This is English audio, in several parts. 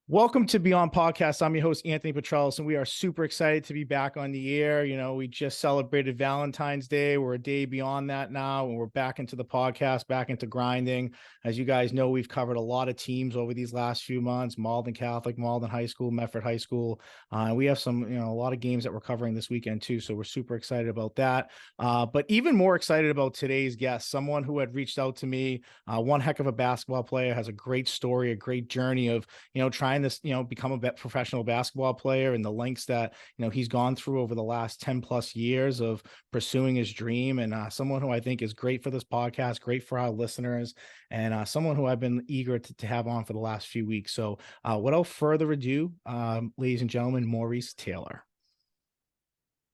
Welcome to Beyond Podcast. I'm your host, Anthony Petralis, and we are super excited to be back on the air. You know, we just celebrated Valentine's Day. We're a day beyond that now, and we're back into the podcast, back into grinding. As you guys know, we've covered a lot of teams over these last few months: Malden Catholic, Malden High School, Medford High School. We have a lot of games that we're covering this weekend too, so we're super excited about that. But even more excited about today's guest, someone who had reached out to me, one heck of a basketball player, has a great story, a great journey of, trying to, become a professional basketball player, and the lengths that, he's gone through over the last 10 plus years of pursuing his dream. And someone who I think is great for this podcast, great for our listeners, and someone who I've been eager to have on for the last few weeks. So without further ado, ladies and gentlemen, Maurice Taylor.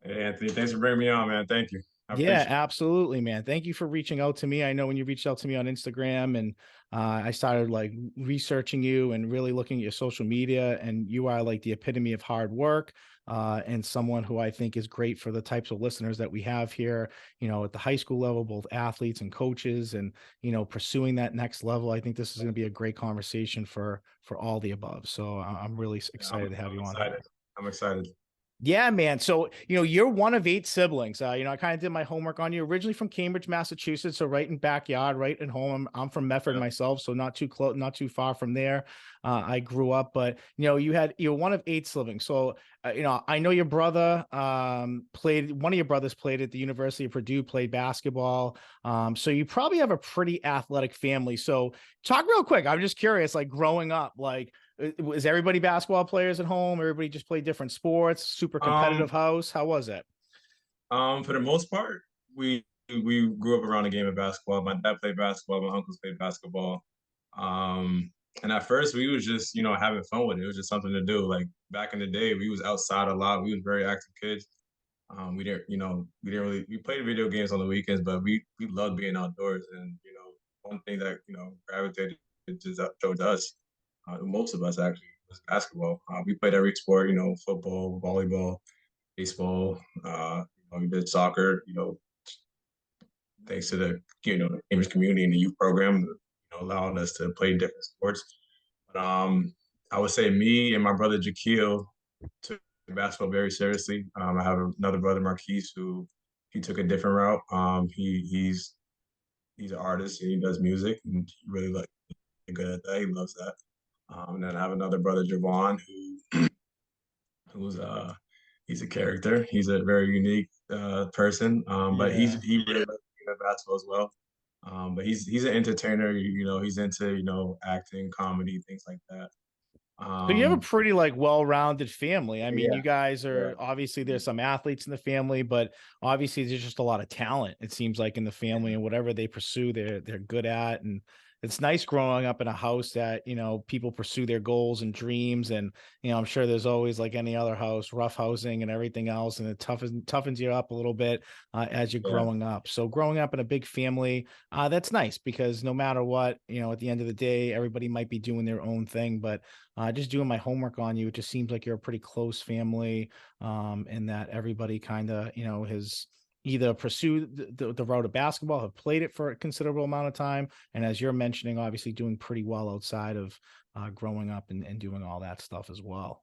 Hey, Anthony, thanks for bringing me on, man. Thank you. I Yeah, appreciate it. absolutely, man. Thank you for reaching out to me. I know when you reached out to me on Instagram, and I started like researching you and really looking at your social media, and you are like the epitome of hard work, and someone who I think is great for the types of listeners that we have here, at the high school level, both athletes and coaches, and, pursuing that next level. I think this is going to be a great conversation for all the above. So I'm really excited to have I'm you on excited. here. I'm excited. Yeah, man. So, you're one of 8 siblings. I kind of did my homework on you. Originally from Cambridge, Massachusetts, so right in backyard, right at home. I'm from Medford Yeah. myself, so not too close, not too far from there. I grew up, but you're one of 8 siblings. So, I know your brother played. One of your brothers played at the University of Purdue, played basketball. So you probably have a pretty athletic family. So, talk real quick. I'm just curious, like growing up, like, was everybody basketball players at home? Everybody just played different sports, super competitive Um, house. How was it? for the most part, we grew up around the game of basketball. My dad played basketball, my uncles played basketball. Um, and at first we was just, having fun with it. It was just something to do. Like back in the day, we was outside a lot. We was very active kids. We played video games on the weekends, but we loved being outdoors. And, one thing that, gravitated towards us, most of us actually, was basketball. We played every sport, football, volleyball, baseball. We did soccer, thanks to the, Cambridge community and the youth program, allowing us to play different sports. But I would say me and my brother Jaquil took basketball very seriously. I have another brother, Marquise, who he took a different route. He's an artist and he does music, and he really like good at that. He loves that. And then I have another brother, Javon, who's he's a character. He's a very unique person, but Yeah. he really loves basketball as well. But he's an entertainer. He's into acting, comedy, things like that. So you have a Um, pretty like well-rounded family. I mean, yeah, you guys yeah, are obviously, there's some athletes in the family, but obviously there's just a lot of talent. It seems like in the family, and whatever they pursue, they're good at. And it's nice growing up in a house that, people pursue their goals and dreams. And, I'm sure there's always, like any other house, rough housing and everything else, and it toughens you up a little bit as you're yeah, growing up. So growing up in a big family, that's nice, because no matter what, at the end of the day, everybody might be doing their own thing, but just doing my homework on you, it just seems like you're a pretty close family, and that everybody kind of, has either pursued the route of basketball, have played it for a considerable amount of time, and as you're mentioning, obviously doing pretty well outside of growing up and doing all that stuff as well.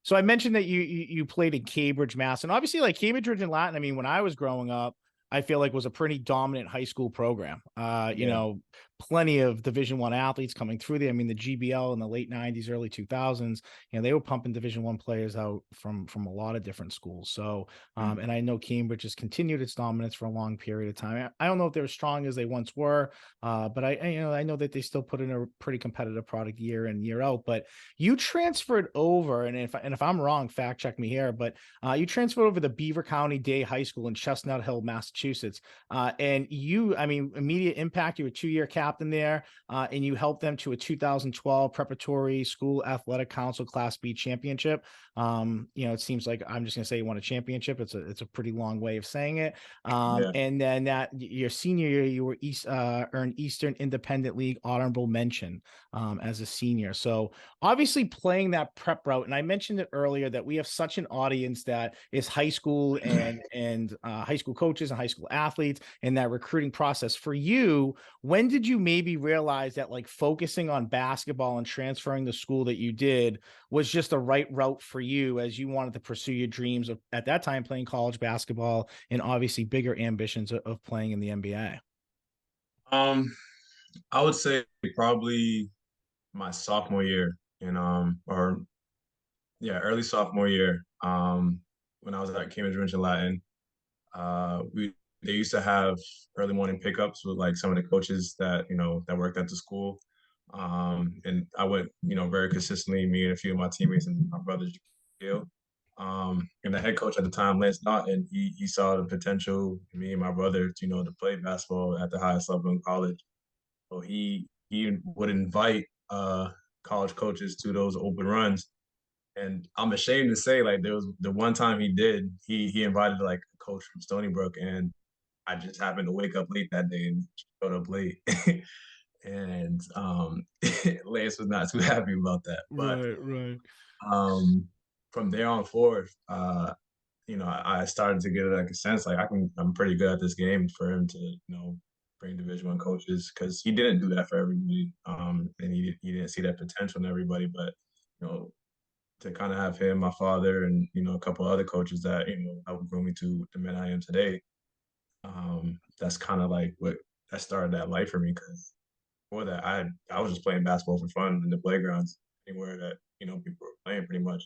So I mentioned that you played in Cambridge, Mass, and obviously like Cambridge and Latin. I mean, when I was growing up, I feel like was a pretty dominant high school program. yeah, Plenty of Division I athletes coming through there. I mean, the GBL in the late '90s, early 2000s, they were pumping Division I players out from a lot of different schools. So, mm, and I know Cambridge has continued its dominance for a long period of time. I don't know if they're as strong as they once were, but I know that they still put in a pretty competitive product year in, year out. But you transferred over, and if I'm wrong, fact check me here, but you transferred over to Beaver County Day High School in Chestnut Hill, Massachusetts. And immediate impact. You were a 2-year captain there, and you helped them to a 2012 Preparatory School Athletic Council Class B championship. It seems like I'm just going to say you won a championship. It's a pretty long way of saying it. yeah. And then that your senior year, you were earned Eastern Independent League honorable mention as a senior. So obviously playing that prep route, and I mentioned it earlier that we have such an audience that is high school and high school coaches and high school athletes and that recruiting process. For you, when did you maybe realize that like focusing on basketball and transferring the school that you did was just the right route for you as you wanted to pursue your dreams of at that time playing college basketball and obviously bigger ambitions of playing in the NBA? Um, I would say probably my sophomore year in or yeah, early sophomore year. When I was at Cambridge Rich and Latin, we they used to have early morning pickups with like some of the coaches that that worked at the school. And I went, very consistently, me and a few of my teammates and my brother Jill. And the head coach at the time, Lance Naughton, he saw the potential in me and my brother to play basketball at the highest level in college. So he would invite college coaches to those open runs. And I'm ashamed to say, like, there was the one time he did, he invited like a coach from Stony Brook, and I just happened to wake up late that day and showed up late. And Lance was not too happy about that. But Right, right. um, from there on forward, I started to get like a sense like I'm pretty good at this game for him to bring Division I coaches, because he didn't do that for everybody, and he didn't see that potential in everybody, but you know to kind of have him, my father, and a couple other coaches that helped grow me to the man I am today. That's kind of like what that started that life for me, because before that I was just playing basketball for fun in the playgrounds anywhere that people were playing pretty much.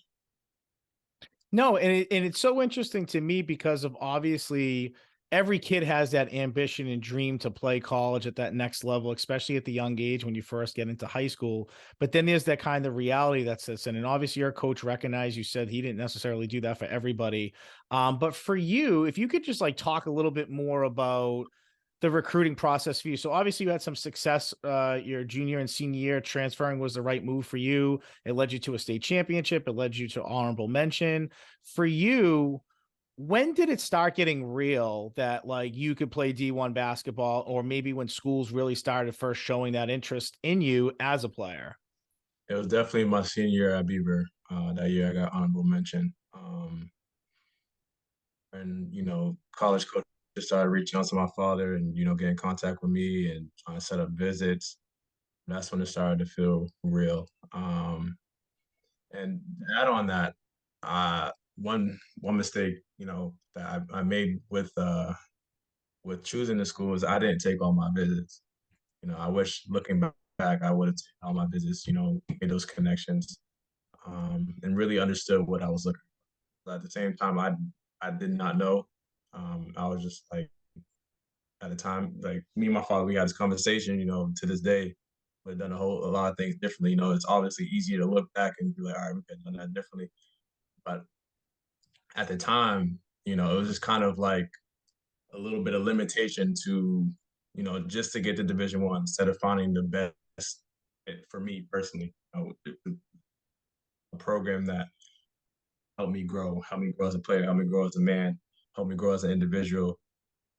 No, and it's so interesting to me because of obviously every kid has that ambition and dream to play college at that next level, especially at the young age when you first get into high school. But then there's that kind of reality that sits in. And obviously your coach recognized, you said he didn't necessarily do that for everybody. But for you, if you could just like talk a little bit more about the recruiting process for you. So obviously you had some success your junior and senior year. Transferring was the right move for you. It led you to a state championship. It led you to honorable mention. For you, when did it start getting real that like you could play D1 basketball, or maybe when schools really started first showing that interest in you as a player? It was definitely my senior year at Beaver. That year I got honorable mention. And college coaches started reaching out to my father and get in contact with me and trying to set up visits. That's when it started to feel real. And to add on that, one mistake that I made with choosing the school is I didn't take all my visits. I wish, looking back, I would have taken all my visits. Made those connections, and really understood what I was looking for. But at the same time, I did not know. I was just like, at the time, like me and my father, we had this conversation. To this day, we've done a lot of things differently. It's obviously easier to look back and be like, all right, we could have done that differently. But at the time, it was just kind of like a little bit of limitation to, just to get to Division I instead of finding the best fit for me personally. A program that helped me grow as a player, helped me grow as a man, helped me grow as an individual,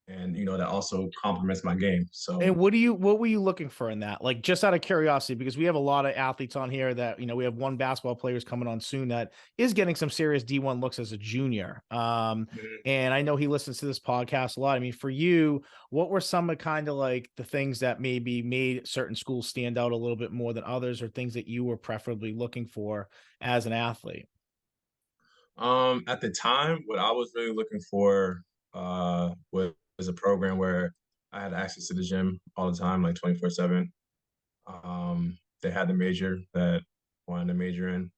and that also complements my game. And So what were you looking for in that? Like just out of curiosity, because we have a lot of athletes on here that, we have one basketball players coming on soon that is getting some serious D1 looks as a junior. And I know he listens to this podcast a lot. I mean, for you, what were some of kind of like the things that maybe made certain schools stand out a little bit more than others, or things that you were preferably looking for as an athlete? at the time, what I was really looking for was a program where I had access to the gym all the time, like 24/7. They had the major that I wanted to major in.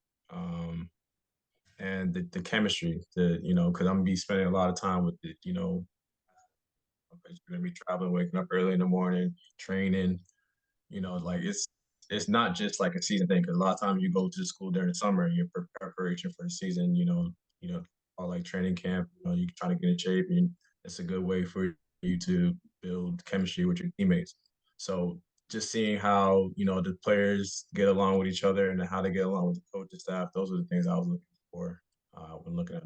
And the chemistry, because I'm gonna be spending a lot of time with it, you're gonna be traveling, waking up early in the morning, training, like it's not just like a season thing, because a lot of times you go to school during the summer and you're preparation for the season, or like training camp, you try to get in shape, and it's a good way for you to build chemistry with your teammates. So just seeing how the players get along with each other and how they get along with the coaching staff, those are the things I was looking for when looking at.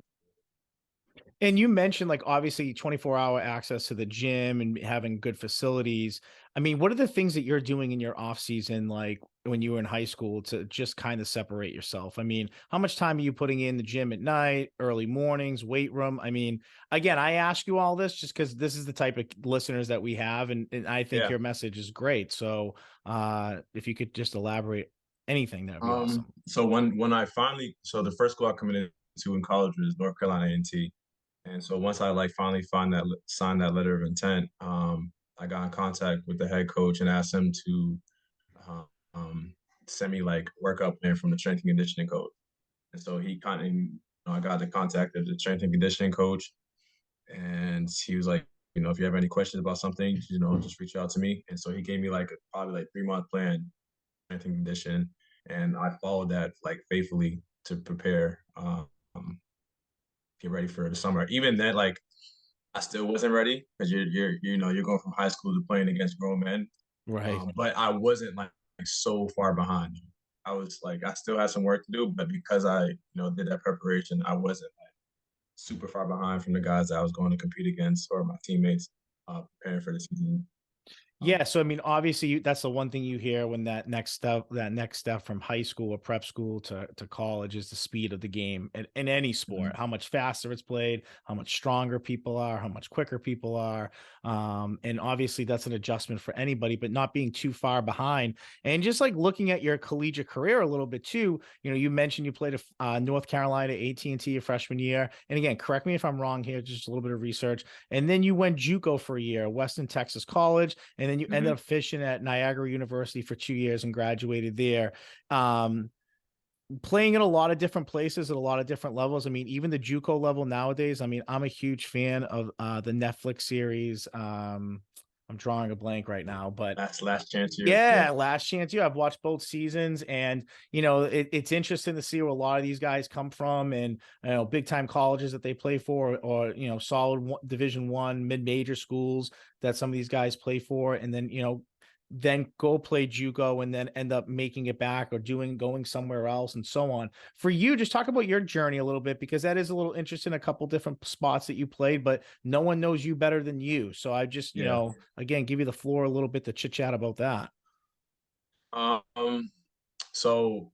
And you mentioned like obviously 24-hour access to the gym and having good facilities. I mean, what are the things that you're doing in your off season, like when you were in high school, to just kind of separate yourself? I mean, how much time are you putting in the gym at night, early mornings, weight room? I mean, again, I ask you all this just because this is the type of listeners that we have, and I think Yeah. your message is great. So if you could just elaborate anything, that'd be awesome. So when I finally, so the first school I committed to in college was North Carolina A&T. And so once I like finally signed that letter of intent, I got in contact with the head coach and asked him to uh, um, send me like workout plan from the strength and conditioning coach. And so he kind of, I got the contact of the strength and conditioning coach, and he was like, if you have any questions about something, just reach out to me. And so he gave me like probably like 3 month plan, strength and condition, and I followed that like faithfully to prepare, get ready for the summer. Even then, like I still wasn't ready because you're going from high school to playing against grown men. Right. But I wasn't like so far behind. I was like I still had some work to do, but because I did that preparation, I wasn't like super far behind from the guys that I was going to compete against or my teammates preparing for the season. Um, Yeah, so I mean, obviously, that's the one thing you hear when that next step from high school or prep school to college is the speed of the game in any sport. mhm. How much faster it's played, how much stronger people are, how much quicker people are, and obviously that's an adjustment for anybody. But not being too far behind, and just like looking at your collegiate career a little bit too. You mentioned you played North Carolina AT&T your freshman year, and again, correct me if I'm wrong here. Just a little bit of research, and then you went JUCO for a year, Western Texas College, and then you ended Mhm. up fishing at Niagara University for 2 years and graduated there. Um, Playing in a lot of different places at a lot of different levels. I mean, even the JUCO level nowadays. I mean, I'm a huge fan of the Netflix series. I'm drawing a blank right now, but Last chance year. Yeah. yeah, Last Chance You. I've watched both seasons, and it's interesting to see where a lot of these guys come from, and big time colleges that they play for, or solid Division 1 mid major schools that some of these guys play for, and then go play JUCO and then end up making it back or going somewhere else and so on. For you, just talk about your journey a little bit because that is a little interesting. A couple different spots that you played, but no one knows you better than you. So I just, Yeah. again, give you the floor a little bit to chit chat about that. Um. So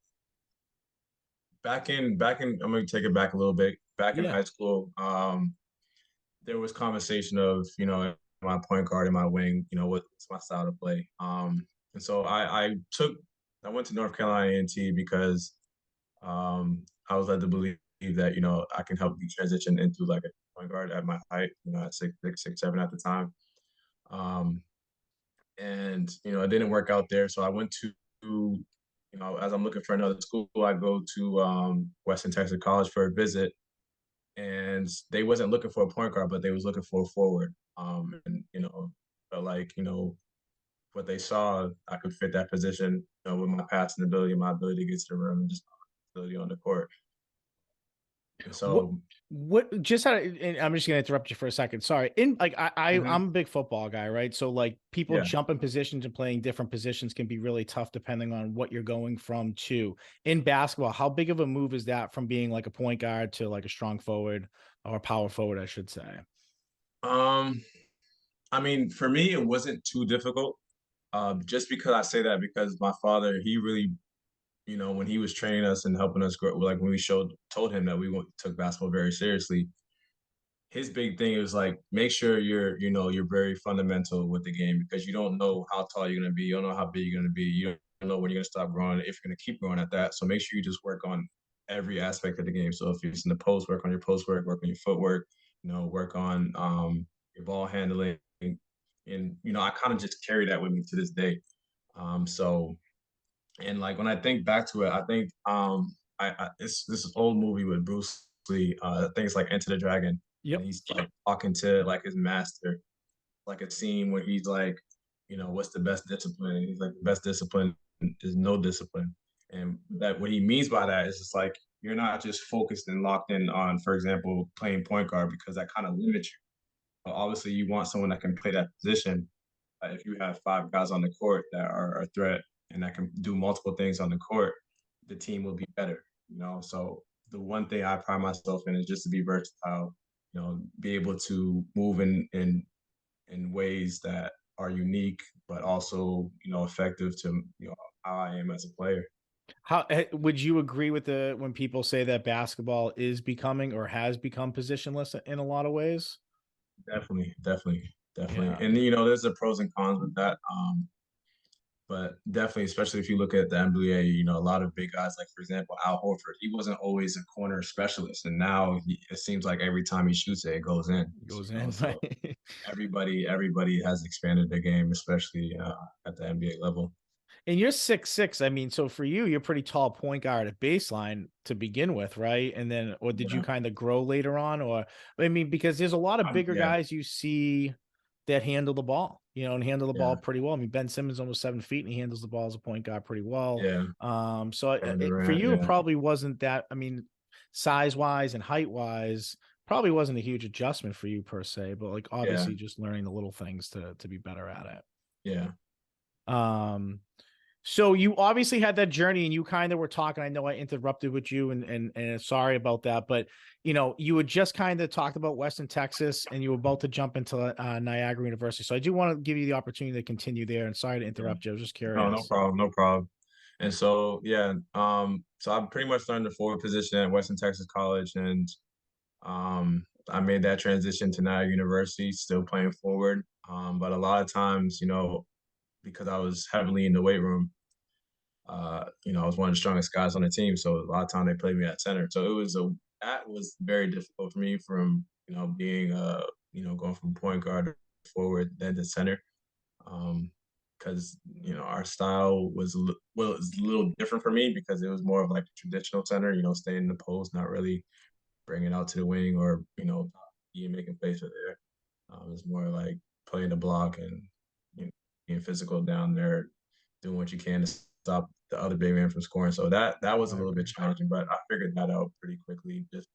back in, I'm gonna take it back a little bit. Back in Yeah. high school, there was conversation of my point guard and my wing, what's my style to play. And so I went to North Carolina A&T because I was led to believe that I can help me transition into like a point guard at my height, at 6'6", 6'7" at the time. Um, and it didn't work out there, so I went to as I'm looking for another school, I go to Western Texas College for a visit, and they wasn't looking for a point guard, but they was looking for a forward. And but like what they saw, I could fit that position, with my passing ability, my ability to get to the rim, and just my ability on the court. And What so, what just how and I'm just gonna interrupt you for a second. Sorry. In like mhm, I'm a big football guy, right? So like people yeah. jumping positions and playing different positions can be really tough depending on what you're going from to. In basketball, how big of a move is that from being like a point guard to like a strong forward or power forward, I should say? Um, I mean, for me, it wasn't too difficult. Just because I say that because my father, he really, when he was training us and helping us grow, like when we told him that took basketball very seriously, his big thing is like make sure you're very fundamental with the game because you don't know how tall you're gonna be, you don't know how big you're gonna be, you don't know when you're gonna stop growing, if you're gonna keep growing at that. So make sure you just work on every aspect of the game. So if it's in the post, work on your post work on your footwork, work on your ball handling, and I kind of just carry that with me to this day. So and like when I think back to it, I think it's this old movie with Bruce Lee. I think it's like Enter the Dragon, and Yep. he's like talking to like his master, like a scene where he's like, what's the best discipline? And he's like, the best discipline is no discipline. And that what he means by that is just like you're not just focused and locked in on, for example, playing point guard because that kind of limits you. But obviously, you want someone that can play that position. If you have five guys on the court that are a threat and that can do multiple things on the court, the team will be better. So the one thing I pride myself in is just to be versatile be able to move in ways that are unique, but also, effective to, how I am as a player. How would you agree with the when people say that basketball is becoming or has become positionless in a lot of ways? Definitely, definitely, definitely. Yeah, And, there's the pros and cons with that. But definitely, especially if you look at the NBA, a lot of big guys, like for example, Al Horford, he wasn't always a corner specialist, and now it seems like every time he shoots it, it goes in. it goes in, So right? everybody has expanded their game, especially at the NBA level. And you're 6'6". I mean, so for you, you're pretty tall point guard at baseline to begin with, right? And then, or did you Yeah, kind of grow later on? Or, I mean, because there's a lot of bigger yeah, guys you see that handle the ball, and handle the ball yeah, pretty well. I mean, Ben Simmons almost 7 feet and he handles the ball as a point guard pretty well. yeah. So Kevin for Durant, you, it yeah, probably wasn't that, I mean, size wise and height wise, probably wasn't a huge adjustment for you per se, but like yeah, obviously just learning the little things to be better at yeah. it. So you obviously had that journey and you kind of were talking. I know I interrupted with you and sorry about that, but you had just kind of talked about Western Texas and you were about to jump into Niagara University. So I do want to give you the opportunity to continue there. And sorry to Yeah. interrupt you. I was just No, no curious. problem, no problem. And so, yeah, so I pretty much learned the forward position at Western Texas College, and I made that transition to Niagara University, still playing forward. But a lot of times, because I was heavily in the weight room, I was one of the strongest guys on the team. So a lot of time they played me at center. So that was very difficult for me from, being going from point guard to forward then to center. Because our style was a little different for me because it was more of like a traditional center, staying in the post, not really bringing out to the wing or being making plays for there. It's more like playing the block and being physical down there, doing what you can to stop the other big man from scoring. So that was a Right, little bit right. challenging, but I figured that out pretty quickly, just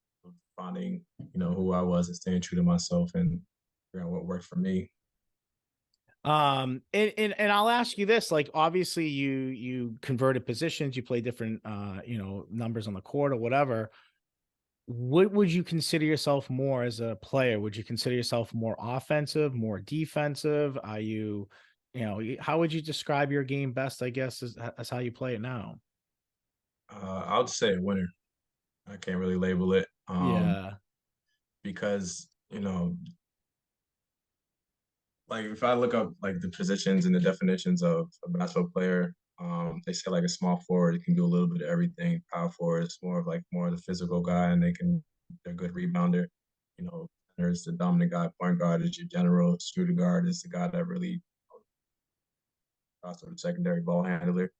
finding who I was and staying true to myself and figuring out what worked for me. And I'll ask you this, like obviously you converted positions, you play different numbers on the court or whatever. What would you consider yourself more as a player? Would you consider yourself more offensive, more defensive? Are you, how would you describe your game best, I guess, as how you play it now? I would say a winner. I can't really label it Yeah. because like if I look up like the positions and the definitions of a basketball player, they say like a small forward can do a little bit of everything. Power forward is more of the physical guy, and they're a good rebounder. There's the dominant guy. Point guard is your general. Shooting guard is the guy that really also the secondary ball handler.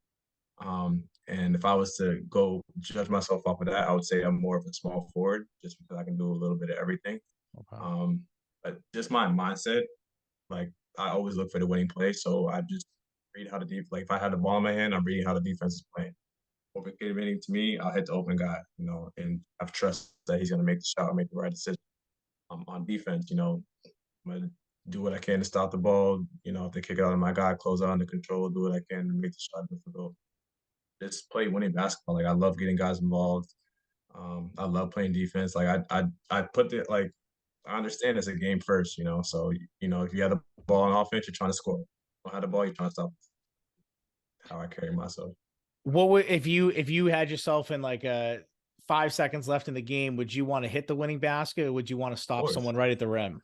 And if I was to go judge myself off of that, I would say I'm more of a small forward just because I can do a little bit of everything. Okay. But just my mindset, like I always look for the winning play, so I just read how the deep. Like if I had the ball in my hand, I'm reading how the defense is playing. Open getting to me, I'll hit the open guy, and I've trust that he's gonna make the shot, make the right decision. On defense, I'm gonna do what I can to stop the ball. If they kick it out of my guy, close out under control, do what I can to make the shot difficult. Just play winning basketball. Like I love getting guys involved. I love playing defense. Like I put it like I understand it's a game first, So if you have the ball on offense, you're trying to score. If you don't have the ball, you're trying to stop. How I carry myself. What would if you had yourself in like 5 seconds left in the game, would you want to hit the winning basket or would you want to Of stop course. someone right at the rim?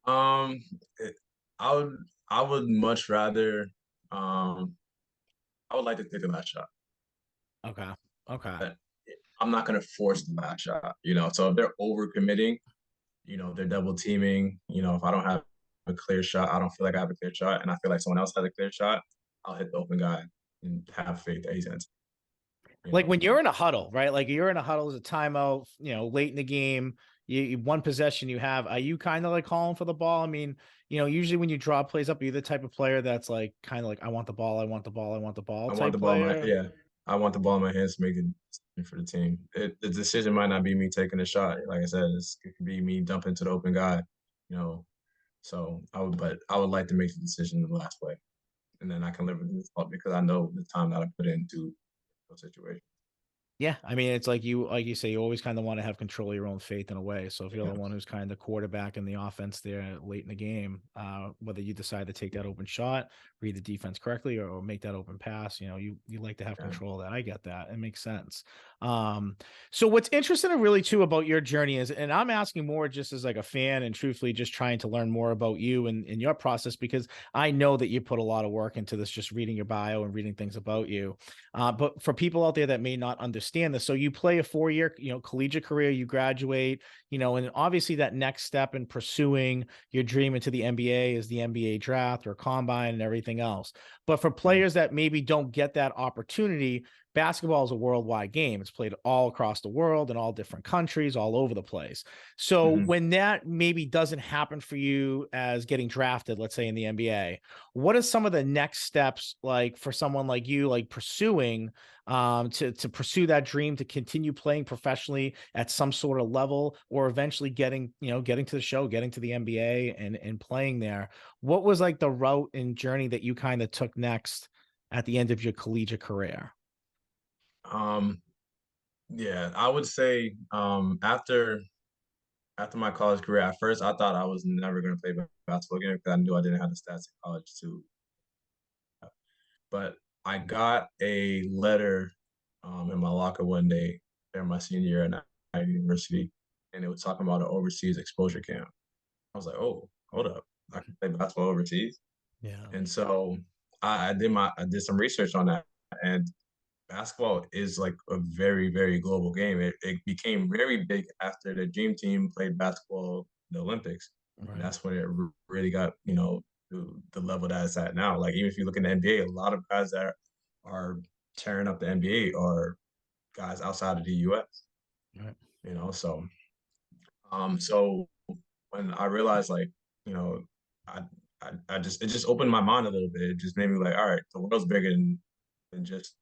Um, it, I would I would much rather. Um, I would like to take the last shot. Okay. Okay. But I'm not gonna force the last shot. So if they're overcommitting, they're double teaming. If I don't have a clear shot, I don't feel like I have a clear shot, and I feel like someone else has a clear shot, I'll hit the open guy and have faith that he's gonna. Like when you're in a huddle, right? Like you're in a huddle as a timeout, late in the game, one possession you have. Are you kind of like calling for the ball? I mean, usually when you draw plays up, are you the type of player that's like kind of like, I want the ball, I want the ball, I want the ball I want type the ball in my player? yeah. I want the ball in my hands to make a decision for the team. The decision might not be me taking a shot. Like I said, it could be me dumping to the open guy. You know, but I would like to make the decision in the last play, and then I can live with this thought because I know the time that I put into those situations. Yeah, I mean, it's like you say, you always kind of want to have control of your own fate in a way. So if you're the Yeah. one who's kind of quarterback in the offense there late in the game, whether you decide to take that open shot, read the defense correctly, or make that open pass, you like to have Yeah. control of that. I get that. It makes sense. Um, so what's interesting really too about your journey is, and I'm asking more just as like a fan and truthfully just trying to learn more about you and your process, because I know that you put a lot of work into this, just reading your bio and reading things about you. But for people out there that may not understand this, so you play a 4-year, collegiate career, you graduate, and obviously that next step in pursuing your dream into the NBA is the NBA draft or combine and everything else. But for Mhm. players that maybe don't get that opportunity, basketball is a worldwide game. It's played all across the world in all different countries, all over the place. So Mhm. when that maybe doesn't happen for you as getting drafted, let's say in the NBA, what are some of the next steps like for someone like you, like pursuing to pursue that dream to continue playing professionally at some sort of level, or eventually getting to the show, getting to the NBA and playing there? What was like the route and journey that you kind of took next at the end of your collegiate career? Um, yeah, I would say after my college career, at first I thought I was never going to play basketball again because I knew I didn't have the stats in college to. But I got a letter in my locker one day during my senior year at Niagara University, and it was talking about an overseas exposure camp. I was like, oh, hold up, I can play basketball overseas. Yeah. And so I did some research on that, and basketball is like a very, very global game. It became very big after the dream team played basketball in the Olympics. And Right. that's when it really got, the level that it's at now. Like even if you look in the NBA, a lot of guys that are tearing up the NBA are guys outside of the US, Right. so so when I realized like, you know, I I just it just opened my mind a little bit. It just made me like, all right, the world's bigger than just,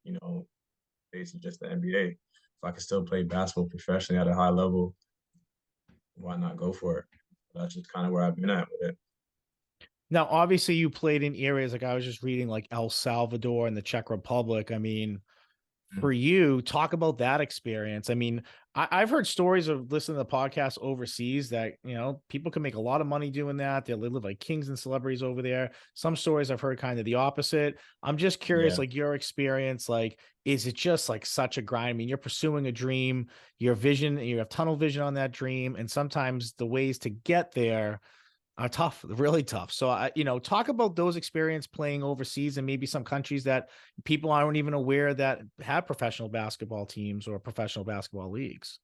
basically just the NBA. If I could still play basketball professionally at a high level, why not go for it? That's just kind of where I've been at with it. Now, obviously, you played in areas like I was just reading, like El Salvador and the Czech Republic. I mean, Mm. for you, talk about that experience. I mean, I've heard stories of listening to podcasts overseas that, people can make a lot of money doing that. They live like kings and celebrities over there. Some stories I've heard kind of the opposite. I'm just curious, Yeah, like your experience, like, is it just like such a grind? I mean, you're pursuing a dream, your vision, you have tunnel vision on that dream. And sometimes the ways to get there are tough, really tough. So talk about those experience playing overseas and maybe some countries that people aren't even aware that have professional basketball teams or professional basketball leagues.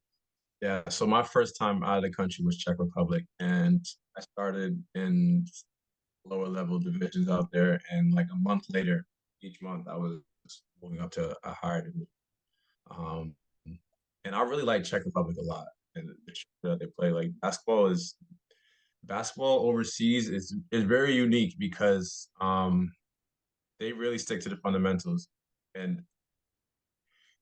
yeah. So my first time out of the country was Czech Republic, and I started in lower level divisions out there, and like a month later, each month I was moving up to a higher division. Um, and I really like Czech Republic a lot, and the that they play. Like basketball overseas is very unique because they really stick to the fundamentals. And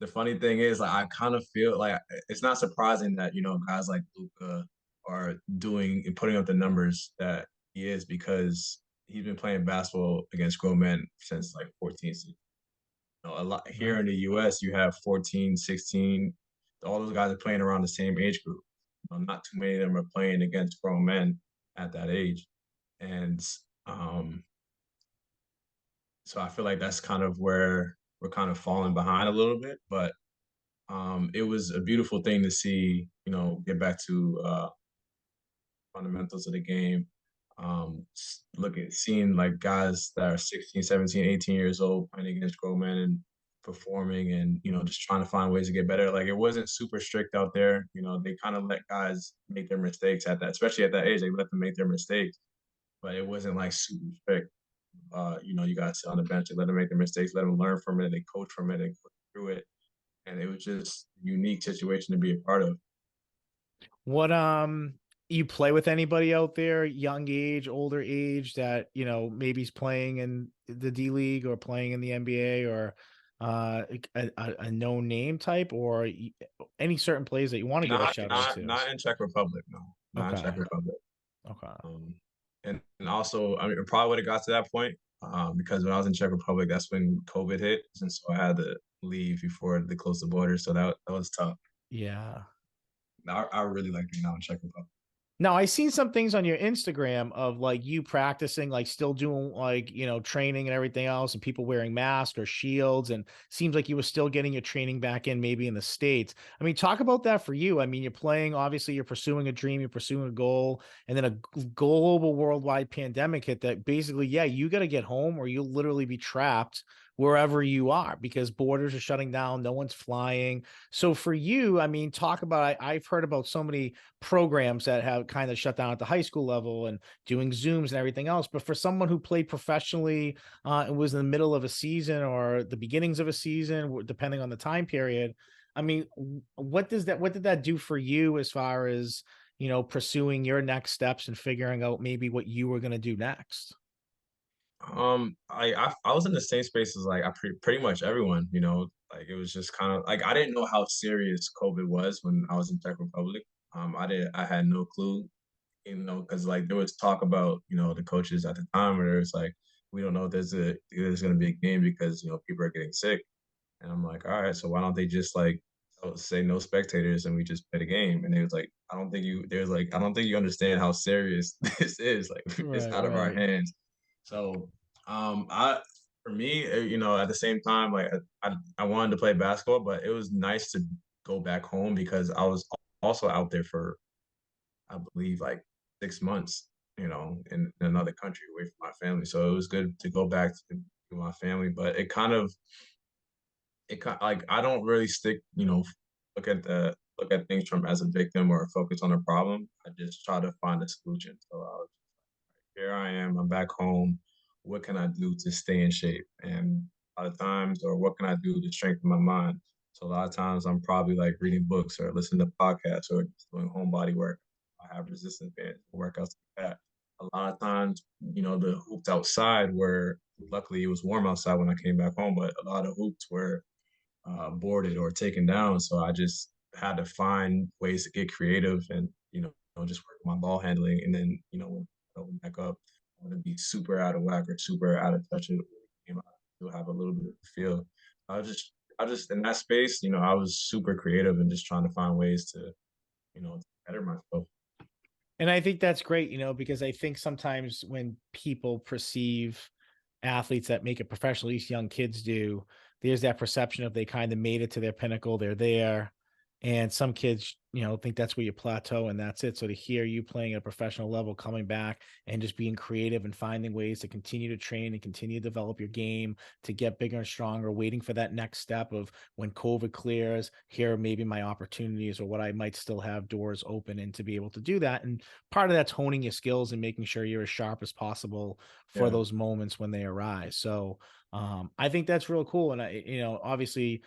the funny thing is, like, I kind of feel like it's not surprising that guys like Luca are doing and putting up the numbers that he is because he's been playing basketball against grown men since like 14. A lot here Right. in the US, you have 14, 16. All those guys are playing around the same age group. Not too many of them are playing against grown men at that age. And um, so I feel like that's kind of where we're kind of falling behind a little bit. But it was a beautiful thing to see, get back to fundamentals of the game. Seeing like guys that are 16, 17, 18 years old playing against grown men and performing and, just trying to find ways to get better. Like it wasn't super strict out there. They kind of let guys make their mistakes at that, especially at that age, they let them make their mistakes, but it wasn't like super strict. You guys sit on the bench, they let them make their mistakes, let them learn from it, they coach from it, they go through it. And it was just a unique situation to be a part of. What you play with anybody out there, young age, older age, that maybe's playing in the D League or playing in the NBA, or a known name type, or any certain plays that you want to give a Not shout out not to? not in Czech Republic, no. Not in Okay. Czech Republic. Okay. And also, I mean, it probably would have got to that point. because when I was in Czech Republic, that's when COVID hit, and so I had to leave before they closed the border. So that was tough. Yeah. I really like being out in Czech Republic. Now, I seen some things on your Instagram of like you practicing, like still doing like, training and everything else, and people wearing masks or shields. And seems like you were still getting your training back in maybe in the States. I mean, talk about that for you. I mean, you're playing, obviously, you're pursuing a dream, you're pursuing a goal, and then a global worldwide pandemic hit that basically, yeah, you got to get home or you'll literally be trapped wherever you are because borders are shutting down, no one's flying. So for you, I mean, talk about, I've heard about so many programs that have kind of shut down at the high school level and doing Zooms and everything else. But for someone who played professionally and was in the middle of a season or the beginnings of a season, depending on the time period, I mean, what did that do for you as far as, pursuing your next steps and figuring out maybe what you were going to do next? I was in the same space as like pretty much everyone, like it was just kind of like I didn't know how serious COVID was when I was in Czech Republic. I had no clue, because like there was talk about the coaches at the time where it's like we don't know if there's going to be a game because people are getting sick, and I'm like, all right, so why don't they just like say no spectators and we just play the game? And they was like, I don't think you understand how serious this is. Like it's Right, out of our right. hands. So I for me, at the same time, like I wanted to play basketball, but it was nice to go back home because I was also out there for I believe like 6 months, in another country away from my family. So it was good to go back to my family, but it kind like I don't really look at things from as a victim or focus on a problem. I just try to find a solution. So here I am, I'm back home. What can I do to stay in shape? And a lot of times, or what can I do to strengthen my mind? So a lot of times I'm probably like reading books or listening to podcasts or just doing home body work. I have resistance bands, workouts like that. A lot of times, the hoops outside were luckily it was warm outside when I came back home, but a lot of hoops were boarded or taken down. So I just had to find ways to get creative and just work my ball handling. And then when I go back up, I want to be super out of whack or super out of touch. And still have a little bit of feel. I just in that space, I was super creative and just trying to find ways to to better myself. And I think that's great, because I think sometimes when people perceive athletes that make it professional, at least young kids do, there's that perception of they kind of made it to their pinnacle, they're there. And some kids, think that's where you plateau and that's it. So to hear you playing at a professional level, coming back and just being creative and finding ways to continue to train and continue to develop your game to get bigger and stronger, waiting for that next step of when COVID clears, here are maybe my opportunities or what I might still have doors open and to be able to do that. And part of that's honing your skills and making sure you're as sharp as possible for Yeah. those moments when they arise. So I think that's real cool. And obviously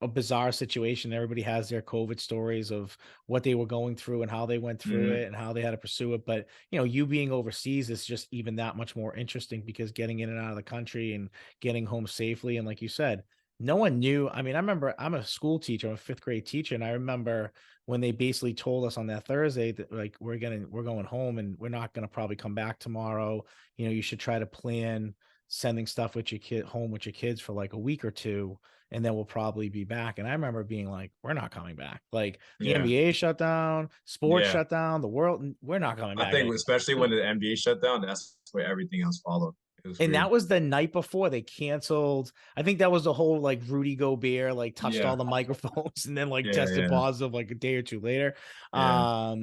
a bizarre situation. Everybody has their COVID stories of what they were going through and how they went through Hmm. it and how they had to pursue it. But, you being overseas is just even that much more interesting because getting in and out of the country and getting home safely. And like you said, no one knew. I mean, I remember I'm a school teacher, I'm a fifth grade teacher. And I remember when they basically told us on that Thursday that like, we're going home and we're not going to probably come back tomorrow. You should try to plan sending stuff with your kid home with your kids for like a week or two and then we'll probably be back. And I remember being like, we're not coming back. Like the Yeah. NBA shut down, sports Yeah. shut down, the world, we're not coming I back. think especially when the NBA shut down, that's where everything else followed. It was And that crazy. was the night before they canceled. I think that was the whole like Rudy Gobert like touched all Yeah. the microphones and then like Yeah. tested Yeah. positive like a day or two later. Yeah.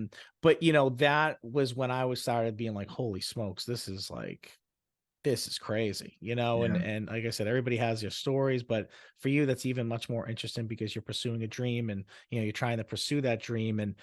But that was when I was started being like, holy smokes, this is crazy, and Yeah. like I said, everybody has their stories, but for you, that's even much more interesting because you're pursuing a dream and you're trying to pursue that dream. And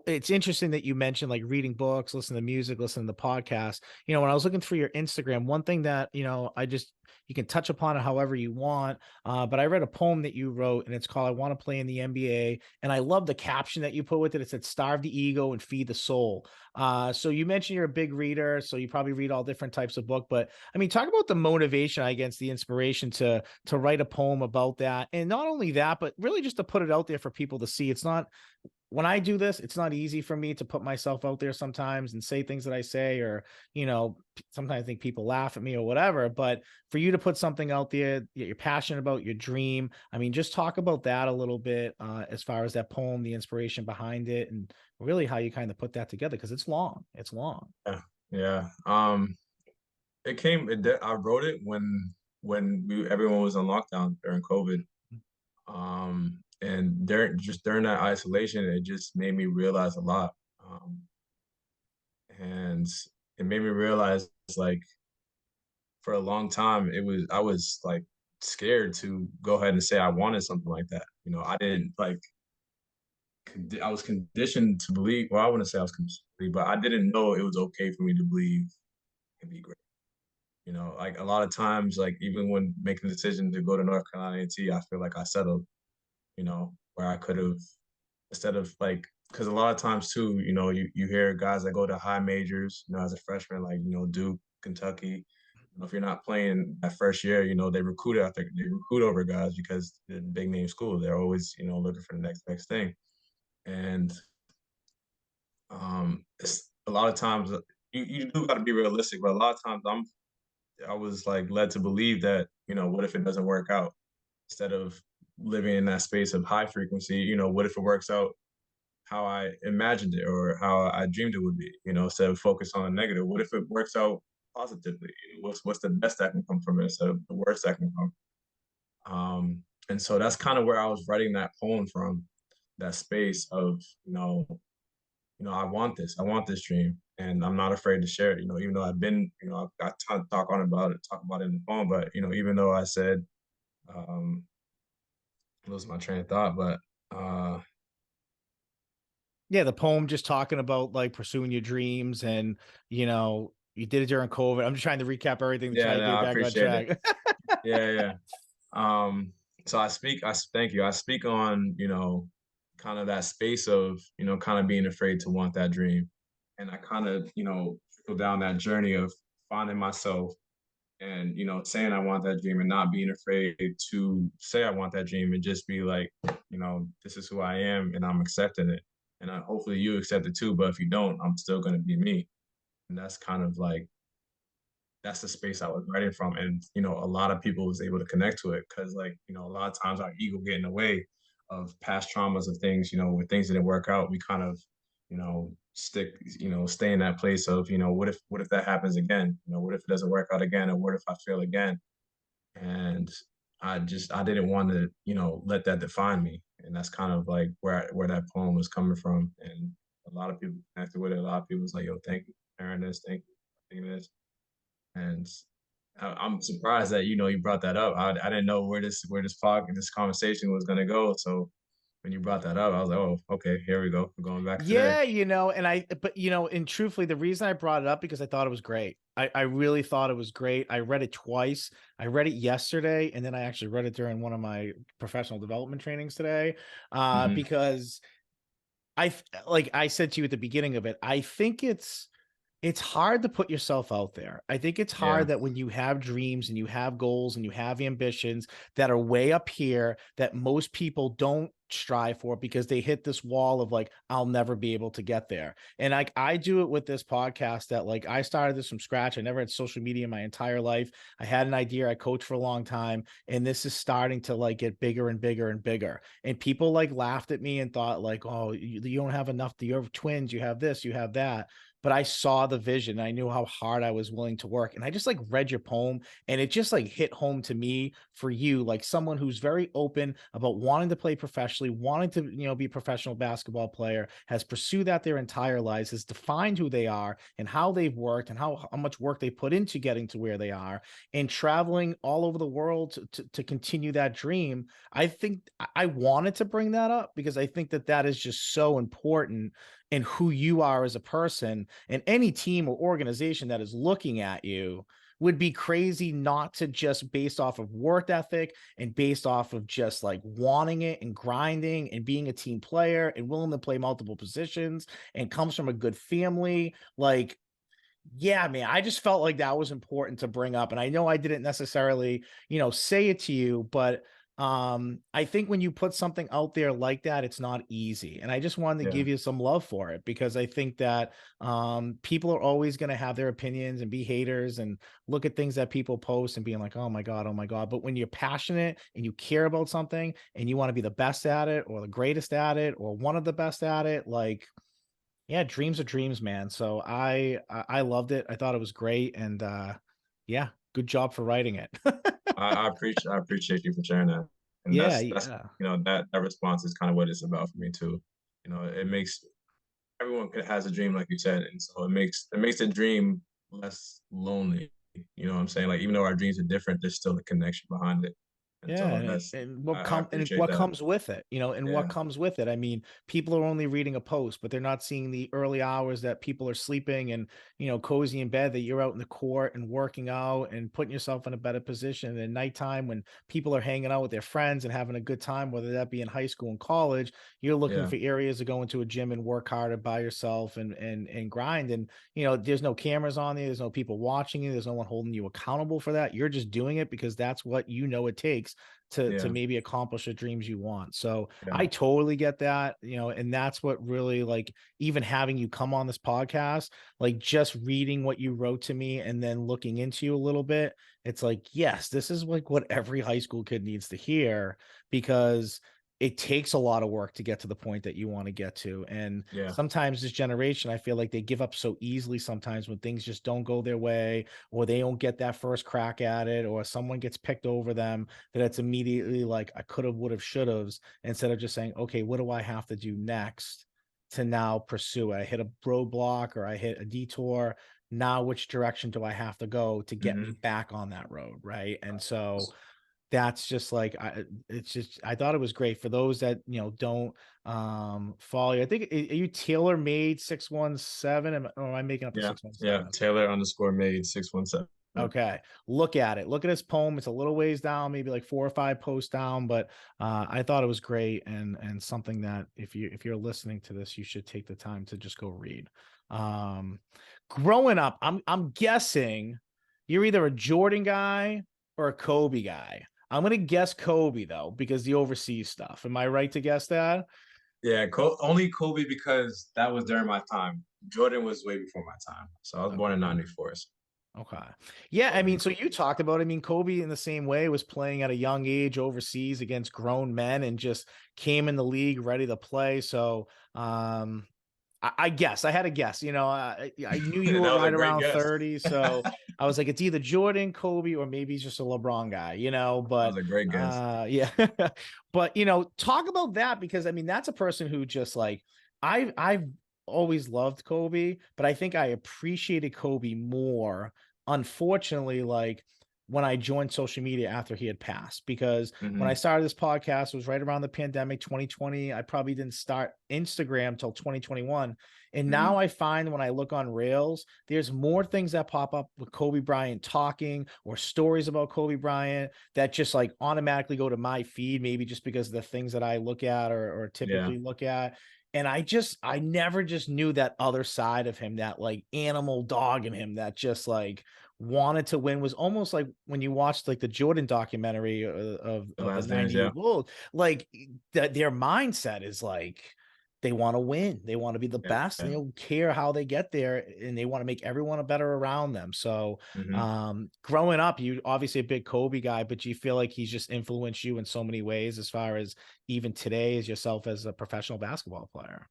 it's interesting that you mentioned like reading books, listening to music, listening to podcasts. When I was looking through your Instagram, one thing that you can touch upon it however you want. But I read a poem that you wrote and it's called I Want to Play in the NBA. And I love the caption that you put with it. It said, starve the ego and feed the soul. So you mentioned you're a big reader, so you probably read all different types of book. But I mean, talk about the motivation, I guess, the inspiration to write a poem about that, and not only that, but really just to put it out there for people to see. It's not when I do this, it's not easy for me to put myself out there sometimes and say things that I say, or, sometimes I think people laugh at me or whatever, but for you to put something out there that you're passionate about, your dream, I mean, just talk about that a little bit, as far as that poem, the inspiration behind it, and really how you kind of put that together. Cause it's long. It's long. Yeah. Yeah. I wrote it when everyone was on lockdown during COVID. And during that isolation, it just made me realize a lot. And it made me realize, like, for a long time, I was like scared to go ahead and say I wanted something like that. I didn't like, I was conditioned to believe, well, I wouldn't say I was conditioned to believe, but I didn't know it was okay for me to believe it'd be great. Like a lot of times, like even when making the decision to go to North Carolina A&T, I feel like I settled, where I could have, instead of like, because a lot of times too, you hear guys that go to high majors, as a freshman, like, Duke, Kentucky. If you're not playing that first year, they recruit over guys because they're big name school. They're always, looking for the next best thing. And it's a lot of times you do got to be realistic, but a lot of times I was like led to believe that, what if it doesn't work out? Instead of living in that space of high frequency, what if it works out how I imagined it or how I dreamed it would be, instead of focus on the negative. What if it works out positively? What's the best that can come from it instead of the worst that can come? And so that's kind of where I was writing that poem from, that space of, I want this. I want this dream, and I'm not afraid to share it. Even though I've been, I talk talk about it in the poem, but even though I said, um, lose my train of thought, but Yeah, the poem just talking about like pursuing your dreams, and you did it during COVID. I'm just trying to recap everything to try yeah, to no, get it I back on appreciate it. track. Yeah, yeah. So thank you. I speak on, kind of that space of, kind of being afraid to want that dream. And I kind of, go down that journey of finding myself and, saying I want that dream and not being afraid to say I want that dream and just be like, this is who I am and I'm accepting it. And hopefully you accept it too. But if you don't, I'm still going to be me. And that's kind of like, that's the space I was writing from. And, a lot of people was able to connect to it because, like, a lot of times our ego get in the way of past traumas of things, when things didn't work out, we kind of, stay in that place of, what if that happens again? What if it doesn't work out again? Or what if I fail again? And I didn't want to, let that define me. And that's kind of like where that poem was coming from. And a lot of people connected with it. A lot of people was like, yo, thank you for sharing this. Thank you for doing this. And I'm surprised that you brought that up. I didn't know this conversation was gonna go. So when you brought that up, I was like, oh, okay, here we go. We're going back today. Yeah, and truthfully, the reason I brought it up because I thought it was great. I really thought it was great. I read it twice. I read it yesterday, and then I actually read it during one of my professional development trainings today. Hmm. Because like I said to you at the beginning of it, I think it's hard to put yourself out there. I think it's Yeah. hard that when you have dreams and you have goals and you have ambitions that are way up here that most people don't strive for because they hit this wall of like, I'll never be able to get there. And like I do it with this podcast that like I started this from scratch. I never had social media in my entire life. I had an idea. I coached for a long time. And this is starting to like get bigger and bigger and bigger. And people like laughed at me and thought like, oh, you don't have enough. You have twins. You have this, you have that, but I saw the vision. I knew how hard I was willing to work. And I just like read your poem and it just like hit home to me for you, like someone who's very open about wanting to play professionally, wanting to, be a professional basketball player, has pursued that their entire lives, has defined who they are and how they've worked and how much work they put into getting to where they are and traveling all over the world to continue that dream. I think I wanted to bring that up because I think that is just so important in who you are as a person, and any team or organization that is looking at you would be crazy not to just based off of work ethic and based off of just like wanting it and grinding and being a team player and willing to play multiple positions and comes from a good family. Like, yeah, man, I just felt like that was important to bring up. And I know I didn't necessarily, say it to you, but I think when you put something out there like that, it's not easy. And I just wanted to Yeah, give you some love for it, because I think that people are always going to have their opinions and be haters and look at things that people post and being like, oh my God, oh my God. But when you're passionate and you care about something and you want to be the best at it or the greatest at it or one of the best at it, like, yeah, dreams are dreams, man. So I loved it. I thought it was great. And yeah, good job for writing it. I appreciate you for sharing that, and Yeah, that's yeah. that response is kind of what it's about for me too. It makes everyone has a dream, like you said, and so it makes the dream less lonely. You know what I'm saying? Like even though our dreams are different, there's still a connection behind it, and Yeah, so and, that's and I appreciate what that. comes with it, and what Yeah, comes with it. I mean, people are only reading a post, but they're not seeing the early hours that people are sleeping and cozy in bed, that you're out in the court and working out and putting yourself in a better position. And nighttime, when people are hanging out with their friends and having a good time, whether that be in high school and college, you're looking yeah, for areas to go into a gym and work harder by yourself and grind. And there's no cameras on you, there's no people watching you, there's no one holding you accountable for that. You're just doing it because that's what it takes to yeah, maybe accomplish the dreams you want. So yeah, I totally get that, and that's what really, like, even having you come on this podcast, like just reading what you wrote to me and then looking into you a little bit, it's like, yes, this is like what every high school kid needs to hear, because it takes a lot of work to get to the point that you want to get to. And yeah, sometimes this generation, I feel like they give up so easily sometimes when things just don't go their way, or they don't get that first crack at it, or someone gets picked over them, that it's immediately like I could have, would have, should have, instead of just saying, okay, what do I have to do next to now pursue it? I hit a roadblock or I hit a detour. Now, which direction do I have to go to get me hmm back on that road? Right. And so that's just like, I thought it was great for those that don't follow you. I think, are you Taylor made 617? Or am I making up the yeah, yeah. 617? Taylor underscore made 617. Okay. Look at it. Look at his poem. It's a little ways down, maybe like 4 or 5 posts down, but I thought it was great, and something that if you're listening to this, you should take the time to just go read. Um Growing up, I'm guessing you're either a Jordan guy or a Kobe guy. I'm gonna guess Kobe though, because the overseas stuff. Am I right to guess that? Yeah, only Kobe because that was during my time. Jordan was way before my time. So I was born in Okay. '94. So Okay. Yeah, I Kobe. mean, so you talked about, I mean, Kobe in the same way was playing at a young age overseas against grown men and just came in the league ready to play. So, I guess I had a guess, I knew you That were was a right great around guess. 30. That So I was like, it's either Jordan, Kobe, or maybe he's just a LeBron guy, was but, a great guess. yeah, but, talk about that, because I mean, that's a person who just like, I've always loved Kobe, but I think I appreciated Kobe more, unfortunately, like when I joined social media after he had passed. Because when I Hmm. started this podcast, it was right around the pandemic, 2020. I probably didn't start Instagram till 2021. And now Hmm. I find when I look on Rails, there's more things that pop up with Kobe Bryant talking or stories about Kobe Bryant that just like automatically go to my feed, maybe just because of the things that I look at or Yeah, typically look at. And I never just knew that other side of him, that like animal dog in him that just like wanted to win. Was almost like when you watched like the Jordan documentary the of the last dance. Yeah, 98 Bulls, like their mindset is like they want to win, they want to be the best, and yeah. they don't care how they get there, and they want to make everyone a better around them. So Hmm. growing up, you obviously a big Kobe guy, but do you feel like he's just influenced you in so many ways, as far as even today as yourself as a professional basketball player?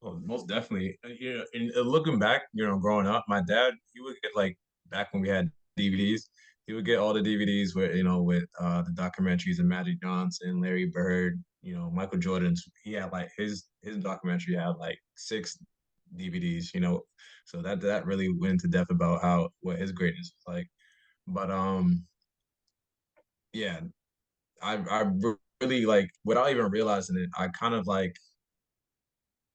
Well, most definitely. Yeah, and looking back, growing up, my dad he would get like back when we had DVDs, he would get all the DVDs with the documentaries of Magic Johnson, Larry Bird, Michael Jordan's. He had like his documentary had like 6 DVDs. So that really went into depth about how what his greatness was like. But yeah, I really like without even realizing it, I kind of like